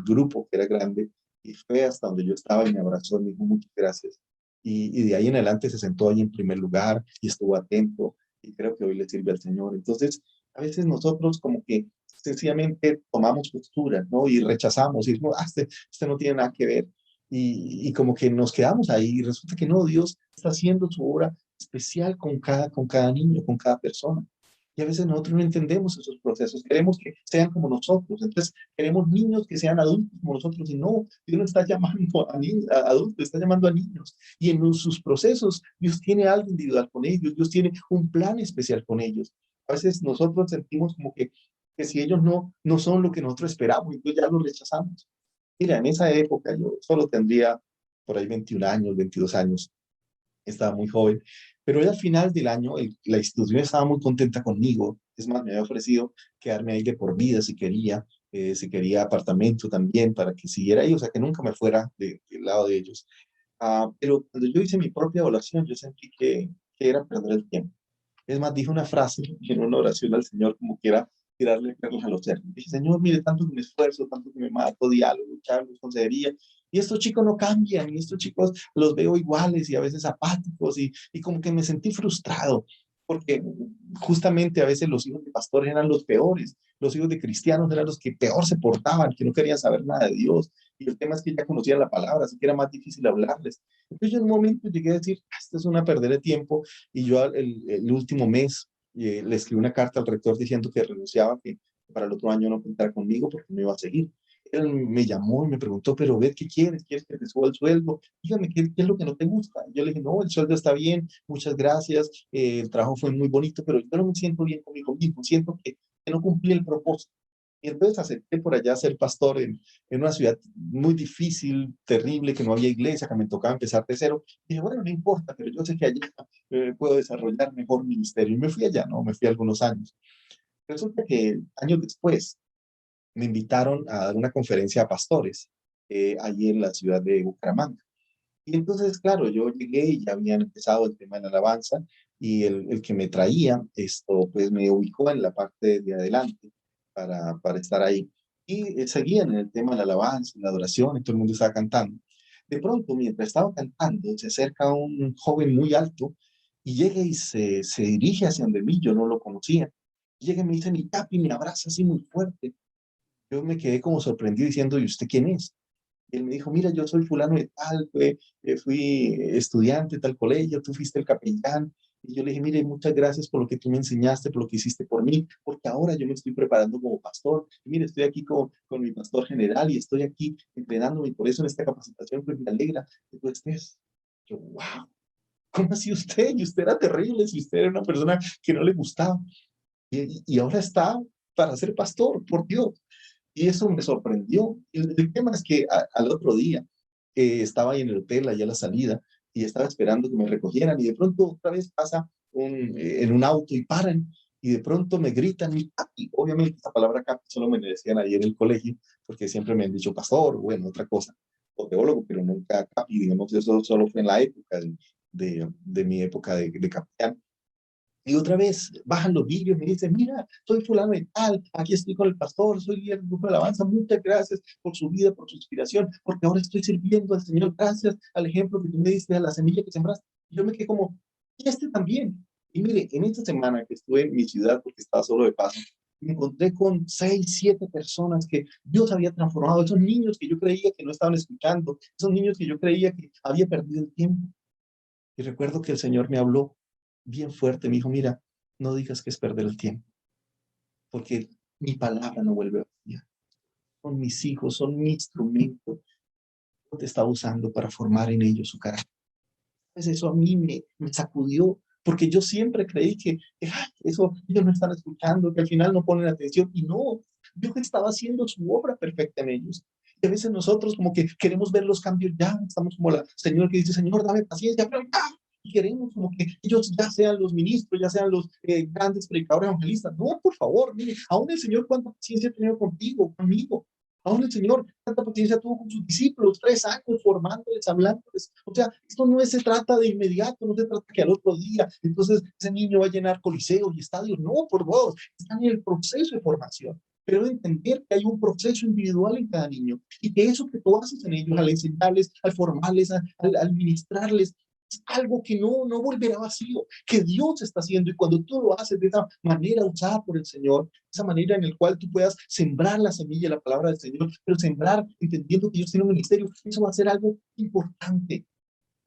grupo, que era grande, y fue hasta donde yo estaba y me abrazó y me dijo muchas gracias. Y de ahí en adelante se sentó ahí en primer lugar y estuvo atento, y creo que hoy le sirve al Señor. Entonces, a veces nosotros como que sencillamente tomamos postura, ¿no? Y rechazamos, y decimos, este no tiene nada que ver. Y como que nos quedamos ahí, y resulta que no, Dios está haciendo su obra especial con cada niño, con cada persona. Y a veces nosotros no entendemos esos procesos, queremos que sean como nosotros, entonces queremos niños que sean adultos como nosotros, y no, Dios no está llamando a, niños, a adultos, está llamando a niños. Y en sus procesos, Dios tiene algo individual con ellos, Dios tiene un plan especial con ellos. A veces nosotros sentimos como que si ellos no son lo que nosotros esperamos, entonces ya los rechazamos. Mira, en esa época yo solo tendría por ahí 21 años, 22 años, estaba muy joven, pero ya al final del año la institución estaba muy contenta conmigo, es más, me había ofrecido quedarme ahí de por vida si quería apartamento también para que siguiera ahí, o sea, que nunca me fuera del lado de ellos. Pero cuando yo hice mi propia evaluación, yo sentí que era perder el tiempo. Es más, dije una frase en una oración al Señor como que era tirarle perlas a los cerdos. Dije, Señor, mire, tanto que me esfuerzo, tanto que me mato, diálogo, charlos, consejería, y estos chicos no cambian, y estos chicos los veo iguales y a veces apáticos, y como que me sentí frustrado, porque justamente a veces los hijos de pastores eran los peores, los hijos de cristianos eran los que peor se portaban, que no querían saber nada de Dios, y el tema es que ya conocían la palabra, así que era más difícil hablarles. Entonces yo en un momento llegué a decir, esto es una perder de tiempo, y yo el último mes le escribí una carta al rector diciendo que renunciaba, que para el otro año no contara conmigo porque no iba a seguir. Él me llamó y me preguntó, pero ve, ¿qué quieres? ¿Quieres que te suba el sueldo? Dígame, ¿qué es lo que no te gusta? Yo le dije, no, el sueldo está bien, muchas gracias, el trabajo fue muy bonito, pero yo no me siento bien conmigo mismo, siento que no cumplí el propósito. Y entonces acepté por allá ser pastor en una ciudad muy difícil, terrible, que no había iglesia, que me tocaba empezar de cero. Y dije, bueno, no importa, pero yo sé que allí puedo desarrollar mejor ministerio. Y me fui allá, ¿no? Me fui algunos años. Resulta que años después me invitaron a dar una conferencia a pastores allí en la ciudad de Bucaramanga. Y entonces, claro, yo llegué y ya habían empezado el tema de la alabanza, y el que me traía esto, pues me ubicó en la parte de adelante para estar ahí. Y seguían en el tema de la alabanza, la adoración, y todo el mundo estaba cantando. De pronto, mientras estaba cantando, se acerca un joven muy alto y llega y se dirige hacia donde mí, yo no lo conocía. Llega y me dice, mi papi, me abraza así muy fuerte. Yo me quedé como sorprendido diciendo, ¿y usted quién es? Y él me dijo, mira, yo soy fulano de tal, fui estudiante de tal colegio, tú fuiste el capellán. Y yo le dije, mire, muchas gracias por lo que tú me enseñaste, por lo que hiciste por mí, porque ahora yo me estoy preparando como pastor. Y mire, estoy aquí con mi pastor general y estoy aquí entrenándome, y por eso en esta capacitación pues me alegra que tú estés. Yo, wow. ¿cómo así usted? Y usted era terrible, si usted era una persona que no le gustaba. Y ahora está para ser pastor, por Dios. Y eso me sorprendió. Y el tema es que al otro día estaba ahí en el hotel, allá a la salida, y estaba esperando que me recogieran, y de pronto otra vez pasa en un auto y paran, y de pronto me gritan, y papi. Obviamente esta palabra capi solo me la decían ahí en el colegio, porque siempre me han dicho pastor, o bueno, otra cosa, o teólogo, pero nunca capi, digamos, eso solo fue en la época de mi época de capitán. Y otra vez bajan los vídeos y me dicen, mira, soy fulano de tal, aquí estoy con el pastor, soy líder del grupo de alabanza, muchas gracias por su vida, por su inspiración, porque ahora estoy sirviendo al Señor, gracias al ejemplo que tú me diste, a la semilla que sembraste. Y yo me quedé como, y este también. Y mire, en esta semana que estuve en mi ciudad, porque estaba solo de paso, me encontré con 6, 7 personas que Dios había transformado, esos niños que yo creía que no estaban escuchando, esos niños que yo creía que había perdido el tiempo. Y recuerdo que el Señor me habló bien fuerte, me dijo, mira, no digas que es perder el tiempo, porque mi palabra no vuelve vacía. Son mis hijos, son mi instrumento. Dios te está usando para formar en ellos su carácter. Pues eso a mí me sacudió, porque yo siempre creí que eso ellos no están escuchando, que al final no ponen atención, y no, Dios estaba haciendo su obra perfecta en ellos. Y a veces nosotros como que queremos ver los cambios ya, estamos como la señora que dice, Señor, dame paciencia, pero ya, y queremos como que ellos ya sean los ministros, ya sean los grandes predicadores evangelistas. No, por favor, mire, aún el Señor cuánta paciencia ha tenido contigo, conmigo. Aún el Señor, tanta paciencia tuvo con sus discípulos, 3 años formándoles, hablándoles. O sea, esto no se trata de inmediato, no se trata que al otro día, entonces ese niño va a llenar coliseos y estadios. No, por Dios, están en el proceso de formación. Pero entender que hay un proceso individual en cada niño y que eso que tú haces en ellos, al enseñarles, al formarles, al ministrarles, es algo que no volverá vacío, que Dios está haciendo. Y cuando tú lo haces de esa manera usada por el Señor, esa manera en la cual tú puedas sembrar la semilla de la palabra del Señor, pero sembrar entendiendo que Dios tiene un ministerio, eso va a ser algo importante.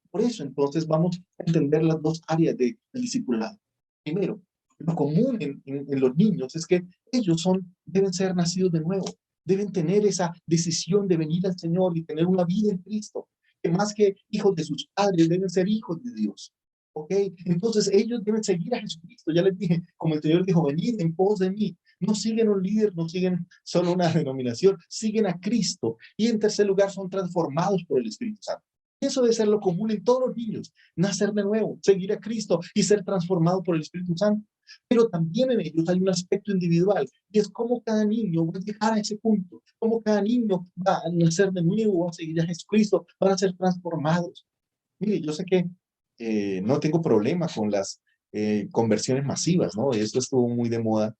Por eso, entonces, vamos a entender las dos áreas del discipulado. Primero, lo común en los niños es que ellos deben ser nacidos de nuevo, deben tener esa decisión de venir al Señor y tener una vida en Cristo, que más que hijos de sus padres, deben ser hijos de Dios. ¿Ok? Entonces ellos deben seguir a Jesucristo. Ya les dije, como el Señor dijo, venid en pos de mí. No siguen un líder, no siguen solo una denominación, siguen a Cristo. Y en tercer lugar, son transformados por el Espíritu Santo. Eso debe ser lo común en todos los niños, nacer de nuevo, seguir a Cristo y ser transformado por el Espíritu Santo. Pero también en ellos hay un aspecto individual y es cómo cada niño va a llegar a ese punto, cómo cada niño va a nacer de nuevo, va a seguir a Jesucristo, van a ser transformados. Mire, yo sé que no tengo problema con las conversiones masivas, ¿no? Esto estuvo muy de moda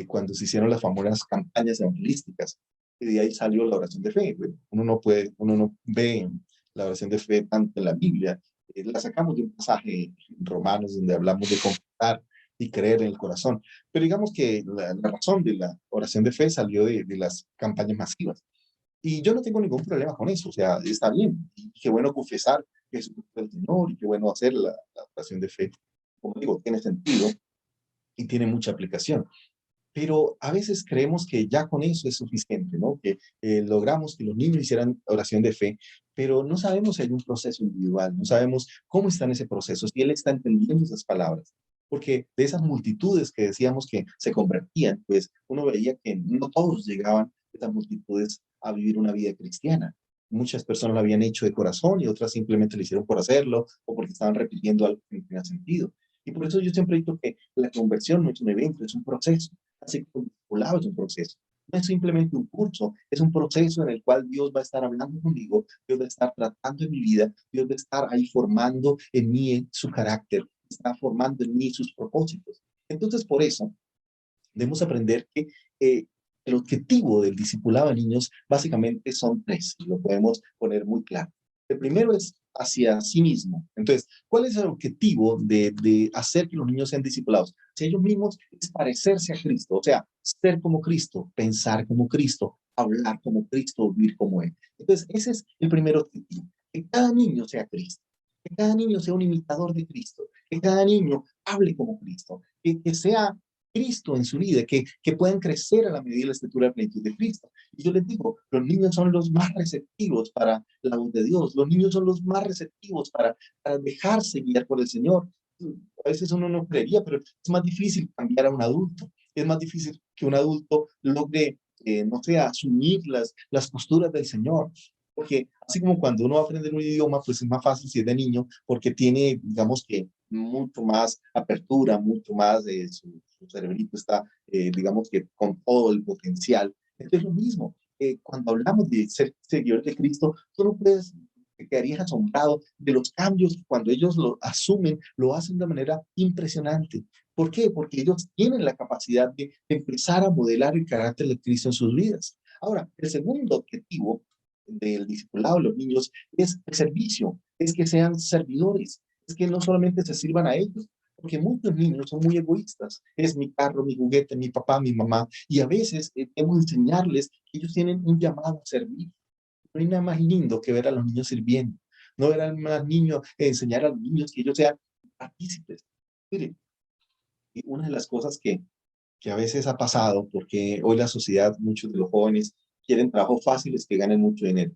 cuando se hicieron las famosas campañas evangelísticas. Y de ahí salió la oración de fe. Bueno, uno no ve la oración de fe tanto en la Biblia. La sacamos de un pasaje en Romanos donde hablamos de confesar y creer en el corazón. Pero digamos que la razón de la oración de fe salió de las campañas masivas. Y yo no tengo ningún problema con eso, o sea, está bien. Y qué bueno confesar que es el Señor y qué bueno hacer la oración de fe. Como digo, tiene sentido y tiene mucha aplicación. Pero a veces creemos que ya con eso es suficiente, ¿no? Que logramos que los niños hicieran oración de fe, pero no sabemos si hay un proceso individual, no sabemos cómo está en ese proceso, si él está entendiendo esas palabras. Porque de esas multitudes que decíamos que se convertían, pues uno veía que no todos llegaban, esas multitudes, a vivir una vida cristiana. Muchas personas lo habían hecho de corazón y otras simplemente lo hicieron por hacerlo o porque estaban repitiendo algo que no tenía sentido. Y por eso yo siempre digo que la conversión no es un evento, es un proceso. Así que un discipulado es un proceso. No es simplemente un curso, es un proceso en el cual Dios va a estar hablando conmigo, Dios va a estar tratando en mi vida, Dios va a estar ahí formando en mí su carácter, está formando en mí sus propósitos. Entonces, por eso, debemos aprender que el objetivo del discipulado de niños básicamente son tres, y lo podemos poner muy claro. El primero es hacia sí mismo. Entonces, ¿cuál es el objetivo de hacer que los niños sean discipulados? Si ellos mismos es parecerse a Cristo, o sea, ser como Cristo, pensar como Cristo, hablar como Cristo, vivir como Él. Entonces, ese es el primer objetivo, que cada niño sea Cristo, que cada niño sea un imitador de Cristo, que cada niño hable como Cristo, que sea Cristo en su vida, que puedan crecer a la medida de la estatura de la plenitud de Cristo. Y yo les digo, los niños son los más receptivos para la voz de Dios, los niños son los más receptivos para dejarse guiar por el Señor. A veces uno no creería, pero es más difícil cambiar a un adulto, es más difícil que un adulto logre, no sé, asumir las posturas del Señor. Porque así como cuando uno va a aprender un idioma, pues es más fácil si es de niño, porque tiene, digamos que, mucho más apertura, mucho más de su cerebrito está, digamos que, con todo el potencial. Entonces, lo mismo, cuando hablamos de ser seguidores de Cristo, tú no puedes, te quedarías asombrado de los cambios que cuando ellos lo asumen, lo hacen de manera impresionante. ¿Por qué? Porque ellos tienen la capacidad de empezar a modelar el carácter de Cristo en sus vidas. Ahora, el segundo objetivo del discipulado de los niños es el servicio, es que sean servidores, es que no solamente se sirvan a ellos, porque muchos niños son muy egoístas. Es mi carro, mi juguete, mi papá, mi mamá, y a veces debemos enseñarles que ellos tienen un llamado a servir. No hay nada más lindo que ver a los niños sirviendo, no ver a más niños, enseñar a los niños que ellos sean partícipes. Mire, y una de las cosas que a veces ha pasado, porque hoy la sociedad, muchos de los jóvenes quieren trabajos fáciles que ganen mucho dinero.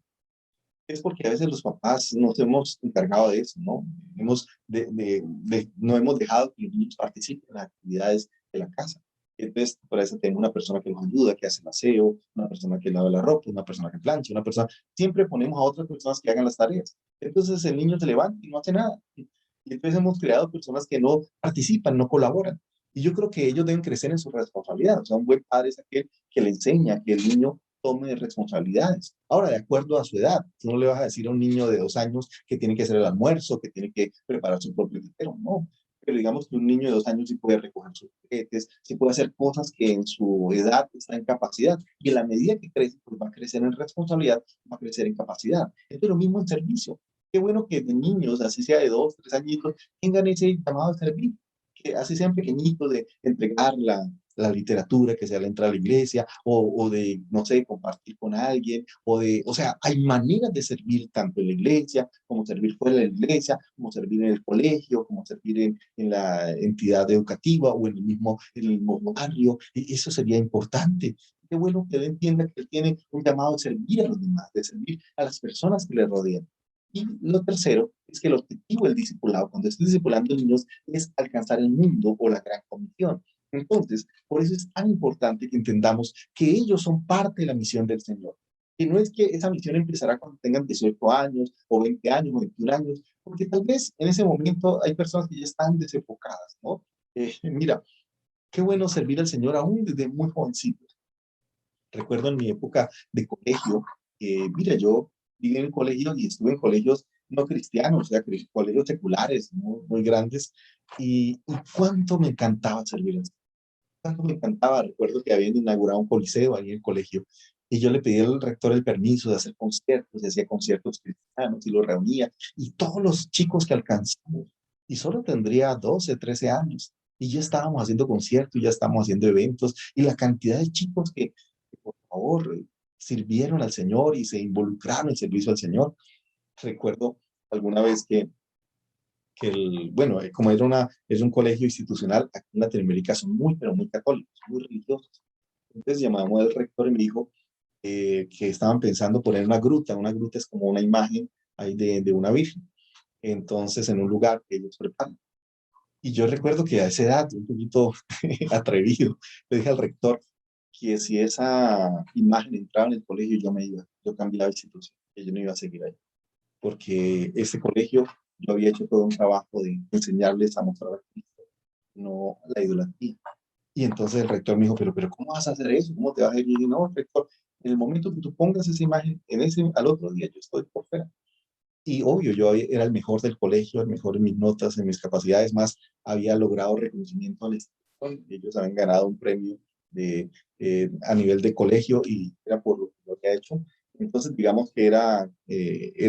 Es porque a veces los papás nos hemos encargado de eso, ¿no? No hemos dejado que los niños participen en las actividades de la casa. Entonces, por eso tengo una persona que nos ayuda, que hace el aseo, una persona que lava la ropa, una persona que plancha, una persona... Siempre ponemos a otras personas que hagan las tareas. Entonces el niño se levanta y no hace nada. Y entonces hemos creado personas que no participan, no colaboran. Y yo creo que ellos deben crecer en su responsabilidad. O sea, un buen padre es aquel que le enseña que el niño tome responsabilidades. Ahora, de acuerdo a su edad, tú no le vas a decir a un niño de 2 años que tiene que hacer el almuerzo, que tiene que preparar su propio tetero, no. Pero digamos que un niño de 2 años sí puede recoger sus juguetes, sí puede hacer cosas que en su edad está en capacidad. Y en la medida que crece, pues va a crecer en responsabilidad, va a crecer en capacidad. Esto es lo mismo en servicio. Qué bueno que de niños, así sea de 2, 3 añitos, tengan ese llamado a servir, que así sean pequeñitos, de entregar la literatura que sea la entrada a la iglesia, o de, no sé, compartir con alguien, o sea, hay maneras de servir tanto en la iglesia, como servir fuera de la iglesia, como servir en el colegio, como servir en la entidad educativa o en el mismo barrio, y eso sería importante. Qué bueno que él entienda que él tiene un llamado de servir a los demás, de servir a las personas que le rodean. Y lo tercero es que el objetivo del discipulado, cuando estoy discipulando niños, es alcanzar el mundo o la gran comisión. Entonces, por eso es tan importante que entendamos que ellos son parte de la misión del Señor. Y no es que esa misión empezará cuando tengan 18 años, o 20 años, o 21 años, porque tal vez en ese momento hay personas que ya están desenfocadas, ¿no? Mira, qué bueno servir al Señor aún desde muy jovencito. Recuerdo en mi época de colegio, mira, yo viví en colegios y estuve en colegios no cristianos, o sea, colegios seculares, muy, muy grandes, y cuánto me encantaba servir al Señor, tanto me encantaba. Recuerdo que habían inaugurado un coliseo ahí en el colegio y yo le pedí al rector el permiso de hacer conciertos, y hacía conciertos cristianos y lo reunía y todos los chicos que alcanzamos, y solo tendría 12, 13 años, y ya estábamos haciendo conciertos, ya estábamos haciendo eventos, y la cantidad de chicos que por favor, sirvieron al Señor y se involucraron en el servicio al Señor. Recuerdo alguna vez bueno, como es un colegio institucional, aquí en Latinoamérica son muy, pero muy católicos, muy religiosos. Entonces llamamos al rector y me dijo que estaban pensando poner una gruta es como una imagen ahí de una virgen, entonces en un lugar que ellos preparan. Y yo recuerdo que a esa edad, un poquito atrevido, le dije al rector que si esa imagen entraba en el colegio, yo me iba, yo cambiaba de institución, que yo no iba a seguir ahí, porque ese colegio yo había hecho todo un trabajo de enseñarles a mostrar a Cristo, no la idolatría. Y entonces el rector me dijo, pero ¿cómo vas a hacer eso? ¿Cómo te vas a ir? Y yo dije, no, rector, en el momento que tú pongas esa imagen, al otro día yo estoy por fuera. Y obvio, era el mejor del colegio, el mejor en mis notas, en mis capacidades, más había logrado reconocimiento a la institución. Ellos habían ganado un premio a nivel de colegio y era por lo que ha hecho. Entonces, digamos que era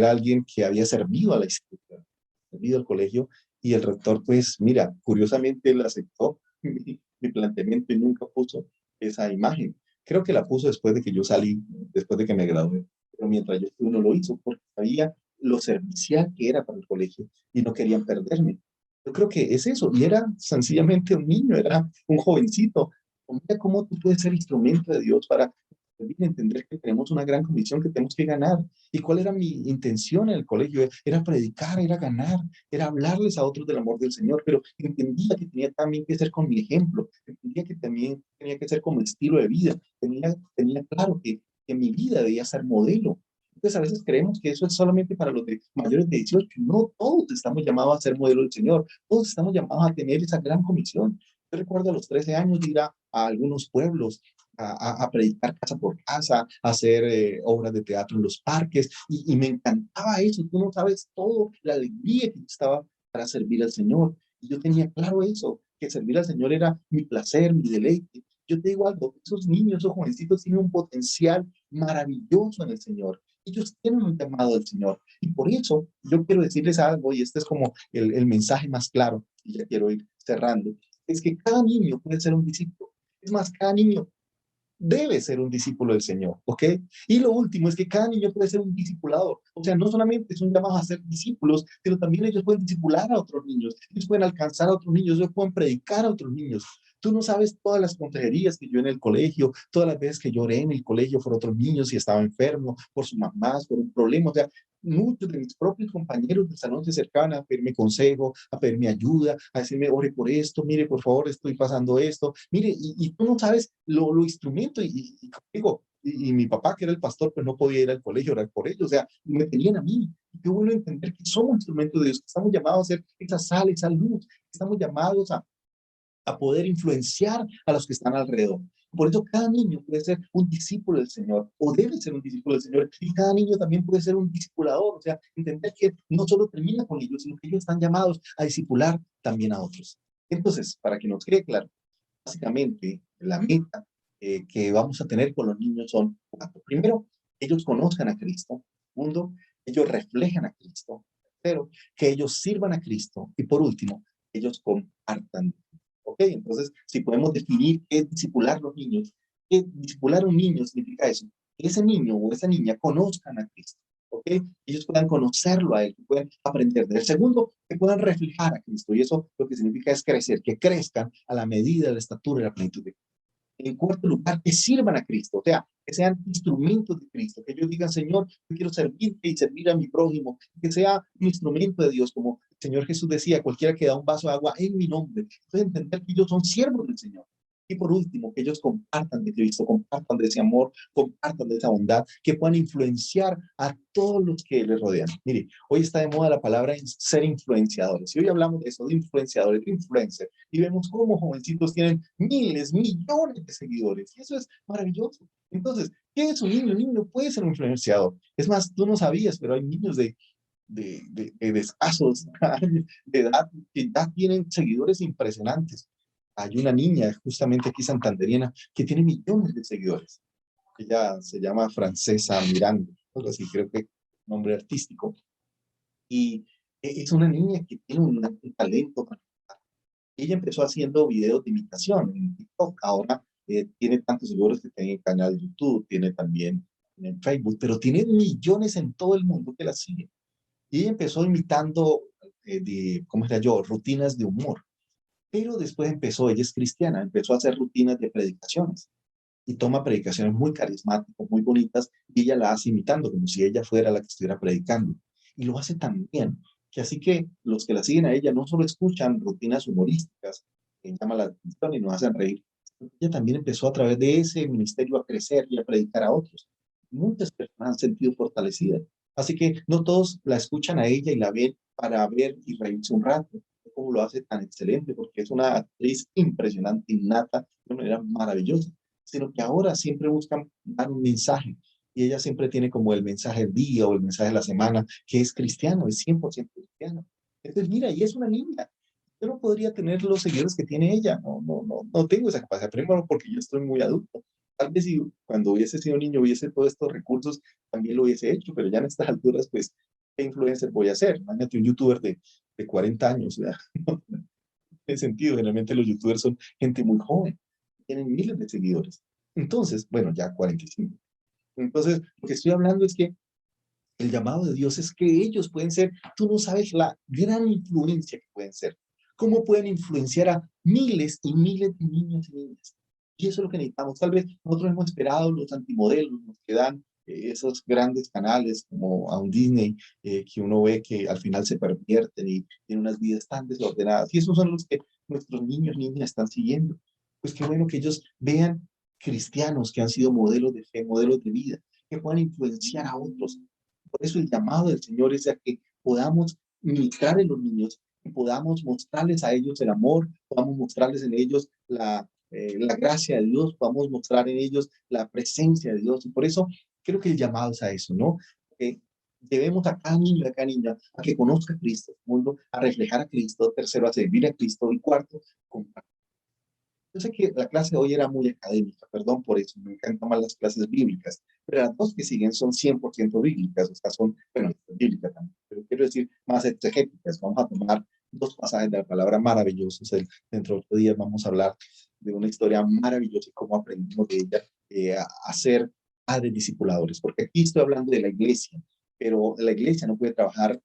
alguien que había servido a la institución, servido al colegio, y el rector, pues, mira, curiosamente él aceptó mi planteamiento y nunca puso esa imagen. Creo que la puso después de que yo salí, después de que me gradué. Pero mientras yo estuve no lo hizo porque sabía lo servicial que era para el colegio y no querían perderme. Yo creo que es eso, y era sencillamente un niño, era un jovencito. Mira cómo tú puedes ser instrumento de Dios para entender que tenemos una gran comisión que tenemos que ganar. ¿Y cuál era mi intención en el colegio? Era predicar, era ganar, era hablarles a otros del amor del Señor, pero entendía que tenía también que ser con mi ejemplo, entendía que también tenía que ser como estilo de vida, tenía claro que mi vida debía ser modelo. Entonces a veces creemos que eso es solamente para los de mayores de 18. No, todos estamos llamados a ser modelo del Señor, todos estamos llamados a tener esa gran comisión. Yo recuerdo a los 13 años ir a algunos pueblos a predicar casa por casa, a hacer obras de teatro en los parques, y me encantaba eso. Tú no sabes todo, la alegría que estaba para servir al Señor. Y yo tenía claro eso, que servir al Señor era mi placer, mi deleite. Yo te digo algo, esos niños, esos jovencitos tienen un potencial maravilloso en el Señor. Ellos tienen un llamado del Señor. Y por eso yo quiero decirles algo, y este es como el mensaje más claro, y ya quiero ir cerrando, es que cada niño puede ser un discípulo. Es más, cada niño debe ser un discípulo del Señor, ¿ok? Y lo último es que cada niño puede ser un discipulador. O sea, no solamente son llamados a ser discípulos, pero también ellos pueden discipular a otros niños, ellos pueden alcanzar a otros niños, ellos pueden predicar a otros niños. Tú no sabes todas las consejerías que yo en el colegio, todas las veces que lloré en el colegio por otros niños y estaba enfermo, por sus mamás, por un problema. O sea, muchos de mis propios compañeros del salón se acercaban a pedirme consejo, a pedirme ayuda, a decirme, ore por esto, mire, por favor, estoy pasando esto, mire, y tú no sabes lo instrumento, digo, y mi papá, que era el pastor, pues no podía ir al colegio a orar por ellos, o sea, me tenían a mí. Y qué bueno entender que somos instrumentos de Dios, que estamos llamados a ser esa sal, esa luz, que estamos llamados a poder influenciar a los que están alrededor. Por eso cada niño puede ser un discípulo del Señor, o debe ser un discípulo del Señor, y cada niño también puede ser un discipulador, o sea, entender que no solo termina con ellos, sino que ellos están llamados a discipular también a otros. Entonces, para que nos quede claro, básicamente la meta que vamos a tener con los niños son cuatro. Primero, ellos conozcan a Cristo. Segundo, ellos reflejan a Cristo. Tercero, que ellos sirvan a Cristo. Y por último, ellos compartan. ¿Ok? Entonces, si podemos definir qué es discipular a los niños, que discipular a un niño significa eso, que ese niño o esa niña conozcan a Cristo. ¿Ok? Ellos puedan conocerlo a Él, que puedan aprender de Él. Segundo, que puedan reflejar a Cristo. Y eso lo que significa es crecer, que crezcan a la medida de la estatura y la plenitud de Cristo. En cuarto lugar, que sirvan a Cristo, o sea, que sean instrumentos de Cristo, que ellos digan, Señor, yo quiero servirte y servir a mi prójimo, que sea un instrumento de Dios, como el Señor Jesús decía, cualquiera que da un vaso de agua en mi nombre. Entonces, entender que ellos son siervos del Señor. Y por último, que ellos compartan de Cristo, compartan de ese amor, compartan de esa bondad, que puedan influenciar a todos los que les rodean. Mire, hoy está de moda la palabra ser influenciadores. Y hoy hablamos de eso, de influenciadores, de influencers. Y vemos cómo jovencitos tienen miles, millones de seguidores. Y eso es maravilloso. Entonces, ¿qué es un niño? Un niño puede ser un influenciador. Es más, tú no sabías, pero hay niños de escasos años de edad que ya tienen seguidores impresionantes. Hay una niña, justamente aquí santanderina, que tiene millones de seguidores. Ella se llama Francesa Miranda, algo así, creo que nombre artístico. Y es una niña que tiene un talento. Ella empezó haciendo videos de imitación en TikTok. Ahora tiene tantos seguidores que tiene canal de YouTube, tiene también en Facebook, pero tiene millones en todo el mundo que la siguen. Y ella empezó imitando, ¿cómo era yo? Rutinas de humor. Pero después empezó, ella es cristiana, empezó a hacer rutinas de predicaciones y toma predicaciones muy carismáticas, muy bonitas, y ella la hace imitando, como si ella fuera la que estuviera predicando. Y lo hace tan bien, que así que los que la siguen a ella no solo escuchan rutinas humorísticas que llaman la atención y nos hacen reír, ella también empezó a través de ese ministerio a crecer y a predicar a otros. Muchas personas han sentido fortalecidas. Así que no todos la escuchan a ella y la ven para ver y reírse un rato, como lo hace tan excelente, porque es una actriz impresionante, innata, de una manera maravillosa, sino que ahora siempre buscan dar un mensaje. Y ella siempre tiene como el mensaje del día o el mensaje de la semana, que es cristiano, es 100% cristiano. Entonces, mira, y es una niña. Yo no podría tener los seguidores que tiene ella. No tengo esa capacidad. Primero, porque yo estoy muy adulto. Tal vez si cuando hubiese sido niño hubiese todos estos recursos, también lo hubiese hecho, pero ya en estas alturas, pues, ¿qué influencer voy a ser? Imagínate un youtuber de 40 años, ¿verdad? No tiene sentido. Generalmente los youtubers son gente muy joven, tienen miles de seguidores. Entonces, bueno, ya 45. Entonces, lo que estoy hablando es que el llamado de Dios es que ellos pueden ser, tú no sabes la gran influencia que pueden ser. cómo pueden influenciar a miles y miles de niños y niñas. Y eso es lo que necesitamos. Tal vez nosotros hemos esperado los antimodelos, los que dan esos grandes canales como a un Disney, que uno ve que al final se pervierten y tienen unas vidas tan desordenadas. Y esos son los que nuestros niños y niñas están siguiendo. Pues qué bueno que ellos vean cristianos que han sido modelos de fe, modelos de vida, que puedan influenciar a otros. Por eso el llamado del Señor es a que podamos ministrar en los niños, que podamos mostrarles a ellos el amor, podamos mostrarles en ellos la gracia de Dios, podamos mostrar en ellos la presencia de Dios. Y por eso creo que el llamado es a eso, ¿no? Que debemos a cada niño y a cada niña a que conozca a Cristo, segundo, a reflejar a Cristo, tercero, a servir a Cristo y cuarto, compartir. Yo sé que la clase de hoy era muy académica, perdón por eso, me encantan más las clases bíblicas, pero las dos que siguen son 100% bíblicas, o sea, son, bueno, bíblicas también, pero quiero decir más exegéticas. Vamos a tomar dos pasajes de la palabra maravillosos. Dentro de 8 días vamos a hablar de una historia maravillosa y cómo aprendimos de ella a ser padres discipuladores, porque aquí estoy hablando de la iglesia, pero la iglesia no puede trabajar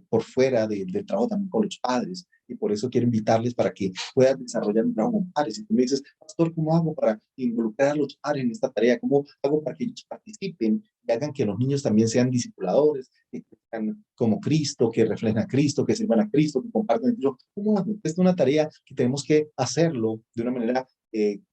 por fuera del trabajo también con los padres, y por eso quiero invitarles para que puedan desarrollar un trabajo con padres. Y tú me dices, pastor, ¿cómo hago para involucrar a los padres en esta tarea? ¿Cómo hago para que ellos participen y hagan que los niños también sean discipuladores, que sean como Cristo, que reflejen a Cristo, que sirvan a Cristo, que compartan el Cristo? ¿Cómo hago? Esta es una tarea que tenemos que hacerlo de una manera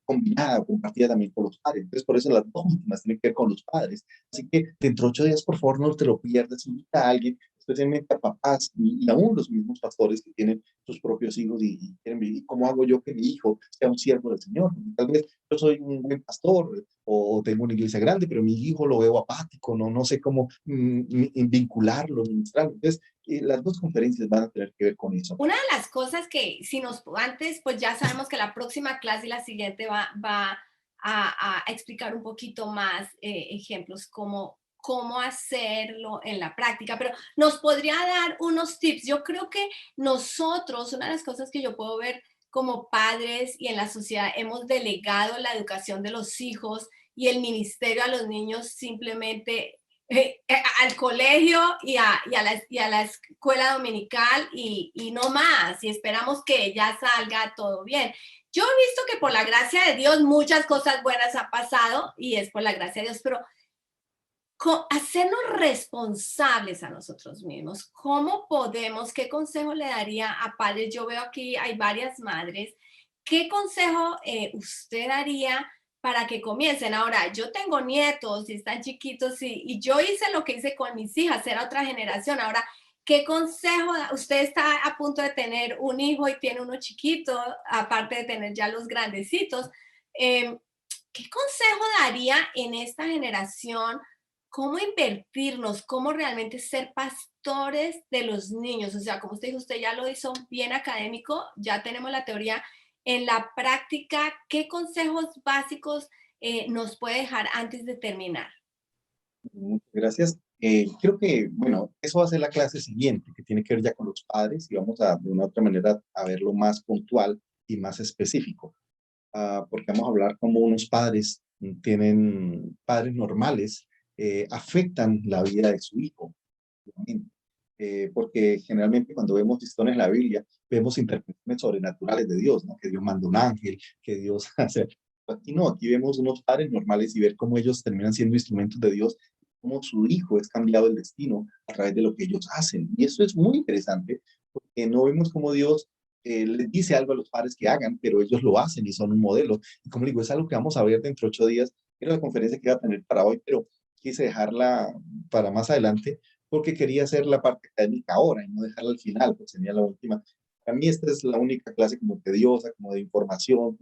combinada, compartida también con los padres. Entonces, por eso las dos últimas tienen que ver con los padres. Así que dentro de 8 días, por favor, no te lo pierdas, invita a alguien, especialmente a papás y aún los mismos pastores que tienen sus propios hijos y quieren vivir. ¿Cómo hago yo que mi hijo sea un siervo del Señor? Porque tal vez yo soy un buen pastor o tengo una iglesia grande, pero mi hijo lo veo apático, no sé cómo vincularlo, ministrarlo. Entonces, las dos conferencias van a tener que ver con eso. Una de las cosas que si nos antes, pues ya sabemos que la próxima clase y la siguiente va a explicar un poquito más ejemplos cómo hacerlo en la práctica, pero nos podría dar unos tips. Yo creo que nosotros, una de las cosas que yo puedo ver como padres y en la sociedad, hemos delegado la educación de los hijos y el ministerio a los niños simplemente al colegio y a la escuela dominical y no más, y esperamos que ya salga todo bien. Yo he visto que por la gracia de Dios muchas cosas buenas han pasado y es por la gracia de Dios, pero hacernos responsables a nosotros mismos. ¿Cómo podemos, qué consejo le daría a padres? Yo veo aquí hay varias madres. ¿Qué consejo usted daría para que comiencen? Ahora, yo tengo nietos y están chiquitos y yo hice lo que hice con mis hijas, era otra generación. Ahora, ¿qué consejo? Usted está a punto de tener un hijo y tiene uno chiquito, aparte de tener ya los grandecitos. Eh, ¿Qué consejo daría en esta generación? ¿Cómo invertirnos? ¿Cómo realmente ser pastores de los niños? O sea, como usted dijo, usted ya lo hizo bien académico, ya tenemos la teoría. En la práctica, ¿qué consejos básicos nos puede dejar antes de terminar? Muchas gracias. Creo que, bueno, eso va a ser la clase siguiente, que tiene que ver ya con los padres, y vamos a, de una u otra manera, a verlo más puntual y más específico. Porque vamos a hablar cómo unos padres tienen padres normales, afectan la vida de su hijo. Obviamente. Porque generalmente cuando vemos historias en la Biblia, vemos interpretaciones sobrenaturales de Dios, ¿no? Que Dios manda un ángel, que Dios hace. Aquí no, aquí vemos unos padres normales y ver cómo ellos terminan siendo instrumentos de Dios, cómo su hijo es cambiado el destino a través de lo que ellos hacen. Y eso es muy interesante, porque no vemos cómo Dios les dice algo a los padres que hagan, pero ellos lo hacen y son un modelo. Y como digo, es algo que vamos a ver dentro de 8 días. Era la conferencia que iba a tener para hoy, pero quise dejarla para más adelante porque quería hacer la parte académica ahora y no dejarla al final, pues sería la última. Para mí esta es la única clase como tediosa, como de información,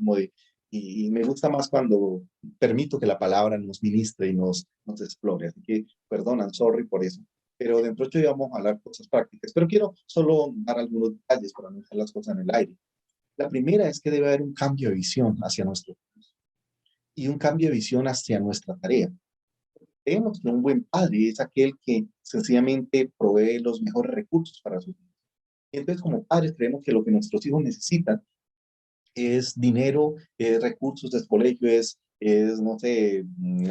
y me gusta más cuando permito que la palabra nos ministre y nos explore. Así que perdonan, sorry por eso. Pero dentro de 8 días vamos a hablar cosas prácticas. Pero quiero solo dar algunos detalles para no dejar las cosas en el aire. La primera es que debe haber un cambio de visión hacia nuestro país y un cambio de visión hacia nuestra tarea. Creemos que un buen padre es aquel que sencillamente provee los mejores recursos para sus hijos. Y entonces, como padres, creemos que lo que nuestros hijos necesitan es dinero, es recursos del colegio, no sé,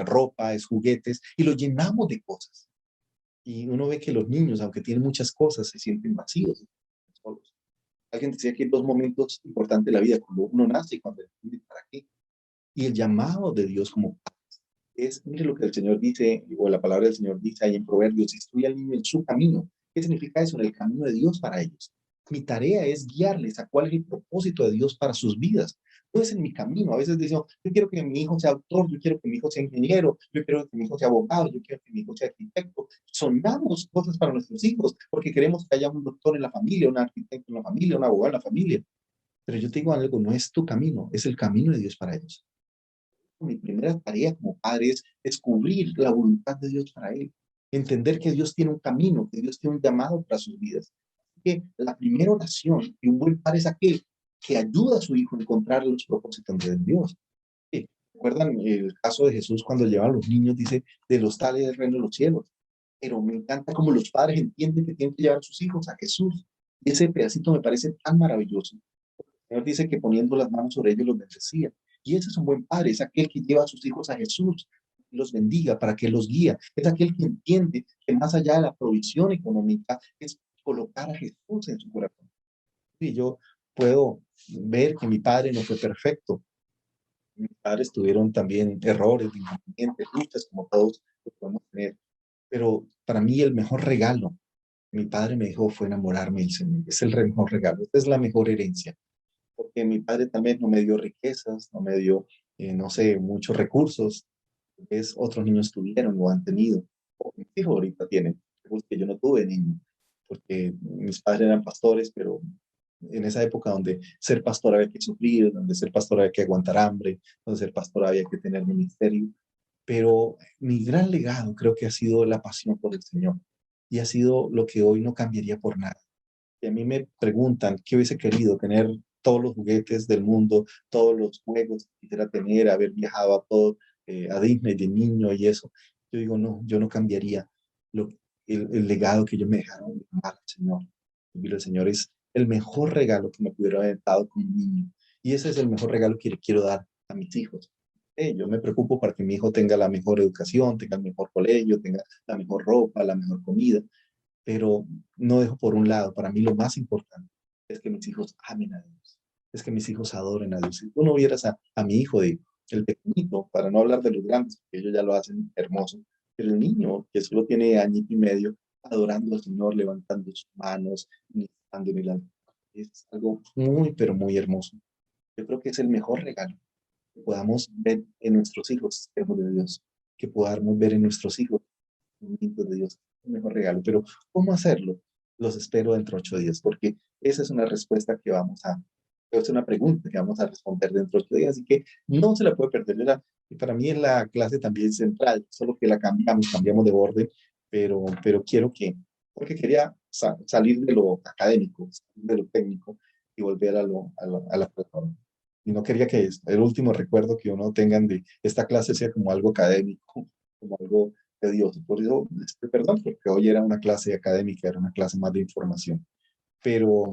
ropa, es juguetes, y lo llenamos de cosas. Y uno ve que los niños, aunque tienen muchas cosas, se sienten vacíos, solos. Alguien decía que hay dos momentos importantes de la vida, cuando uno nace y cuando decide para qué. Y el llamado de Dios como padres es, mire lo que el Señor dice, o la palabra del Señor dice ahí en Proverbios, instruye al niño en su camino. ¿Qué significa eso? En el camino de Dios para ellos. Mi tarea es guiarles a cuál es el propósito de Dios para sus vidas. No es en mi camino. A veces decimos, yo quiero que mi hijo sea autor, yo quiero que mi hijo sea ingeniero, yo quiero que mi hijo sea abogado, yo quiero que mi hijo sea arquitecto. Soñamos cosas para nuestros hijos porque queremos que haya un doctor en la familia, un arquitecto en la familia, un abogado en la familia. Pero yo te digo algo, no es tu camino, es el camino de Dios para ellos. Mi primera tarea como padre es descubrir la voluntad de Dios para él, entender que Dios tiene un camino, que Dios tiene un llamado para sus vidas. Que la primera oración de un buen padre es aquel que ayuda a su hijo a encontrar los propósitos de Dios. Sí, ¿recuerdan el caso de Jesús cuando lleva a los niños? Dice, de los tales del reino de los cielos. Pero me encanta cómo los padres entienden que tienen que llevar a sus hijos a Jesús. Y ese pedacito me parece tan maravilloso. El Señor dice que poniendo las manos sobre ellos los bendecía. Y ese es un buen padre, es aquel que lleva a sus hijos a Jesús, los bendiga, para que los guíe. Es aquel que entiende que más allá de la provisión económica es colocar a Jesús en su corazón. Y yo puedo ver que mi padre no fue perfecto. Mis padres tuvieron también errores, inconvenientes, luchas, como todos los podemos tener. Pero para mí el mejor regalo que mi padre me dejó fue enamorarme del Señor. Es el mejor regalo, esta es la mejor herencia. Porque mi padre también no me dio riquezas, no me dio, no sé, muchos recursos. Es otros niños tuvieron o han tenido, o mis hijos ahorita tienen, recursos que yo no tuve de niño, porque mis padres eran pastores, pero en esa época donde ser pastor había que sufrir, donde ser pastor había que aguantar hambre, donde ser pastor había que tener ministerio. Pero mi gran legado creo que ha sido la pasión por el Señor y ha sido lo que hoy no cambiaría por nada. Y a mí me preguntan qué hubiese querido tener todos los juguetes del mundo, todos los juegos que quisiera tener, haber viajado a todo, a Disney de niño y eso. Yo digo, no, yo no cambiaría lo, el legado que ellos me dejaron de amar al Señor. Y el Señor es el mejor regalo que me pudiera haber dado como niño. Y ese es el mejor regalo que le quiero dar a mis hijos. Yo me preocupo para que mi hijo tenga la mejor educación, tenga el mejor colegio, tenga la mejor ropa, la mejor comida, pero no dejo por un lado, para mí lo más importante es que mis hijos amen a Dios, es que mis hijos adoren a Dios. Si tú no vieras a mi hijo, el pequeñito, para no hablar de los grandes, porque ellos ya lo hacen hermoso, pero el niño que solo tiene añito y medio, adorando al Señor, levantando sus manos, ministrando en el altar, es algo muy, pero muy hermoso. Yo creo que es el mejor regalo que podamos ver en nuestros hijos, espejos de Dios, que podamos ver en nuestros hijos, de Dios, el mejor regalo. Pero, ¿cómo hacerlo? Los espero dentro de 8 días, porque esa es una respuesta que es una pregunta que vamos a responder dentro de 8 días, así que no se la puede perder. Y para mí es la clase también central, solo que la cambiamos de orden, pero quiero porque quería salir de lo académico, salir de lo técnico y volver a la plataforma. Y no quería que el último recuerdo que uno tenga de esta clase sea como algo académico, como algo tedioso. Por eso les pido perdón, porque hoy era una clase académica, era una clase más de información. Pero,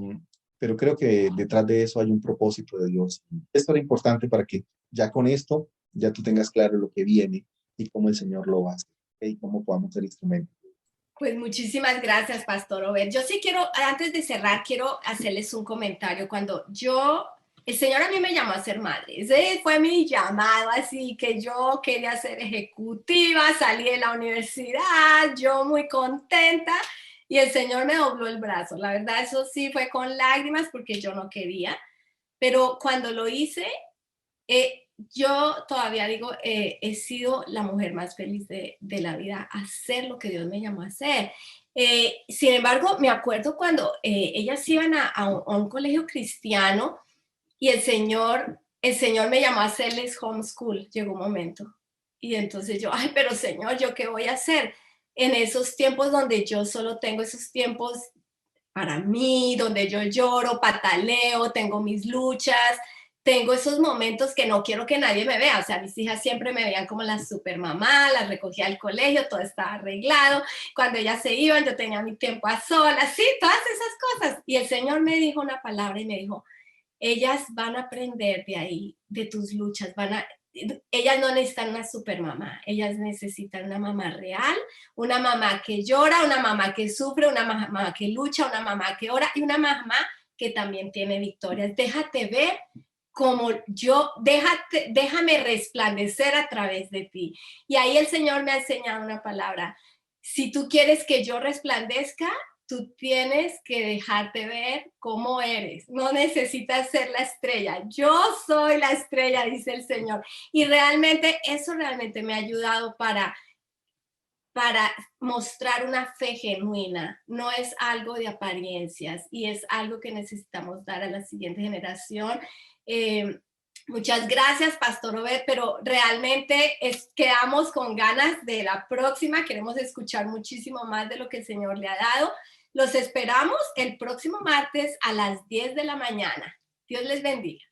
pero creo que detrás de eso hay un propósito de Dios. Esto era importante para que ya con esto, ya tú tengas claro lo que viene y cómo el Señor lo va a hacer, y cómo podamos ser instrumentos. Pues muchísimas gracias, Pastor Obed. Yo sí quiero, antes de cerrar, quiero hacerles un comentario. El Señor a mí me llamó a ser madre. Ese fue mi llamado, así que yo quería ser ejecutiva, salí de la universidad, yo muy contenta, y el Señor me dobló el brazo. La verdad, eso sí fue con lágrimas porque yo no quería, pero cuando lo hice, yo todavía digo, he sido la mujer más feliz de la vida, hacer lo que Dios me llamó a hacer. Sin embargo, me acuerdo cuando ellas iban a un colegio cristiano y el Señor me llamó a hacerles homeschool, llegó un momento. Y entonces yo, ay, pero Señor, ¿yo qué voy a hacer? En esos tiempos donde yo solo tengo esos tiempos para mí, donde yo lloro, pataleo, tengo mis luchas, tengo esos momentos que no quiero que nadie me vea. O sea, mis hijas siempre me veían como la super mamá, las recogía al colegio, todo estaba arreglado. Cuando ellas se iban, yo tenía mi tiempo a solas, sí, todas esas cosas. Y el Señor me dijo una palabra y me dijo, ellas van a aprender de ahí, de tus luchas, ellas no necesitan una supermamá, ellas necesitan una mamá real, una mamá que llora, una mamá que sufre, una mamá que lucha, una mamá que ora y una mamá que también tiene victorias. Déjate ver como yo, déjame resplandecer a través de ti. Y ahí el Señor me ha enseñado una palabra. Si tú quieres que yo resplandezca, tú tienes que dejarte ver cómo eres. No necesitas ser la estrella. Yo soy la estrella, dice el Señor. Y realmente, eso realmente me ha ayudado para mostrar una fe genuina. No es algo de apariencias y es algo que necesitamos dar a la siguiente generación. Muchas gracias, Pastor Obed, pero realmente quedamos con ganas de la próxima. Queremos escuchar muchísimo más de lo que el Señor le ha dado. Los esperamos el próximo martes a las 10 de la mañana. Dios les bendiga.